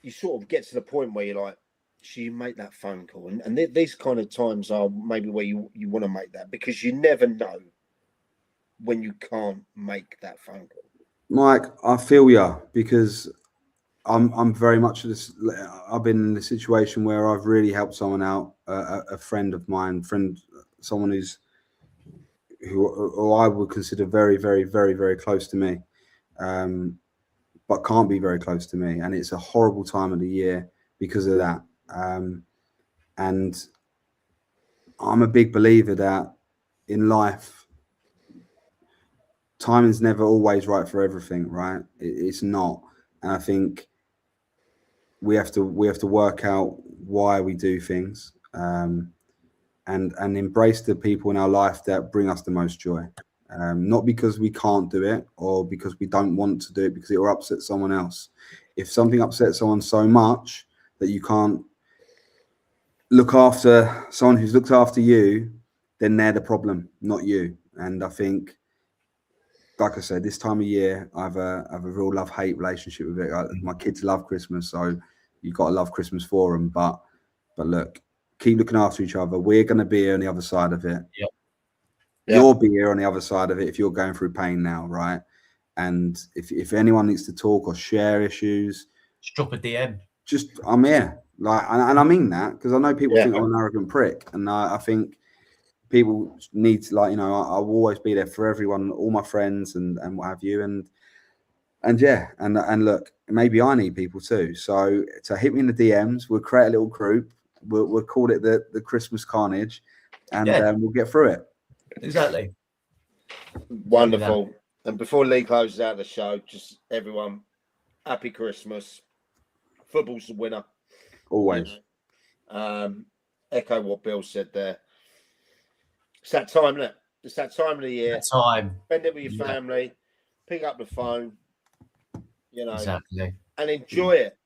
you sort of get to the point where you're like, so you make that phone call, and these kind of times are maybe where you want to make that, because you never know when you can't make that phone call. Mike, I feel you, because I'm very much this. I've been in a situation where I've really helped someone out, a friend of mine, someone who I would consider very, very, very, very close to me, but can't be very close to me, and it's a horrible time of the year because of that. And I'm a big believer that in life, timing's never always right for everything, right? It's not. And I think we have to work out why we do things, and embrace the people in our life that bring us the most joy. Not because we can't do it or because we don't want to do it because it will upset someone else. If something upsets someone so much that you can't look after someone who's looked after you, then they're the problem, not you. And I think, like I said, this time of year, I have a real love-hate relationship with it. My kids love Christmas, so you've got to love Christmas for them. But look, keep looking after each other. We're going to be here on the other side of it. Yep. You'll be here on the other side of it if you're going through pain now, right? And if anyone needs to talk or share issues, just drop a DM. I'm here. Like, and I mean that, because I know people think I'm an arrogant prick, and I think people need to, like, you know, I will always be there for everyone, all my friends and what have you, and look, maybe I need people too. So hit me in the DMs. We'll create a little group. We'll call it the Christmas Carnage, and we'll get through it. Exactly. Wonderful. And before Lee closes out the show, just everyone, happy Christmas. Football's the winner. Always. Echo what Bill said there. It's that time, isn't it? It's that time of the year. That time. Spend it with your family. Pick up the phone. You know. Exactly. And enjoy it.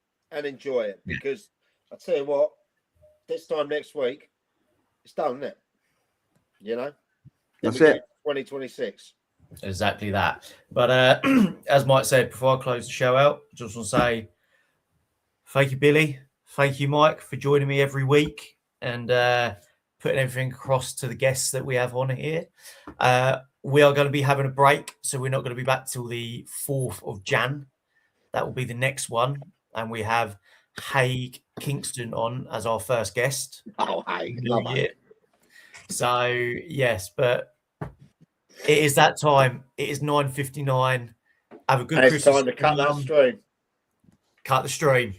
Because I tell you what, this time next week, it's done, isn't it? You know? That's it. 2026. Exactly that. But as Mike said, before I close the show out, I just want to say thank you, Billy. Thank you, Mike, for joining me every week and putting everything across to the guests that we have on here. We are going to be having a break, so we're not going to be back till the 4th of Jan. That will be the next one. And we have Haig Kingston on as our first guest. Oh, Haig. Love it. So, yes, but it is that time. It is 9:59. Have a good Christmas. It's time to cut that stream. Cut the stream.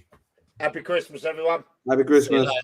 Happy Christmas, everyone. Happy Christmas. See you later.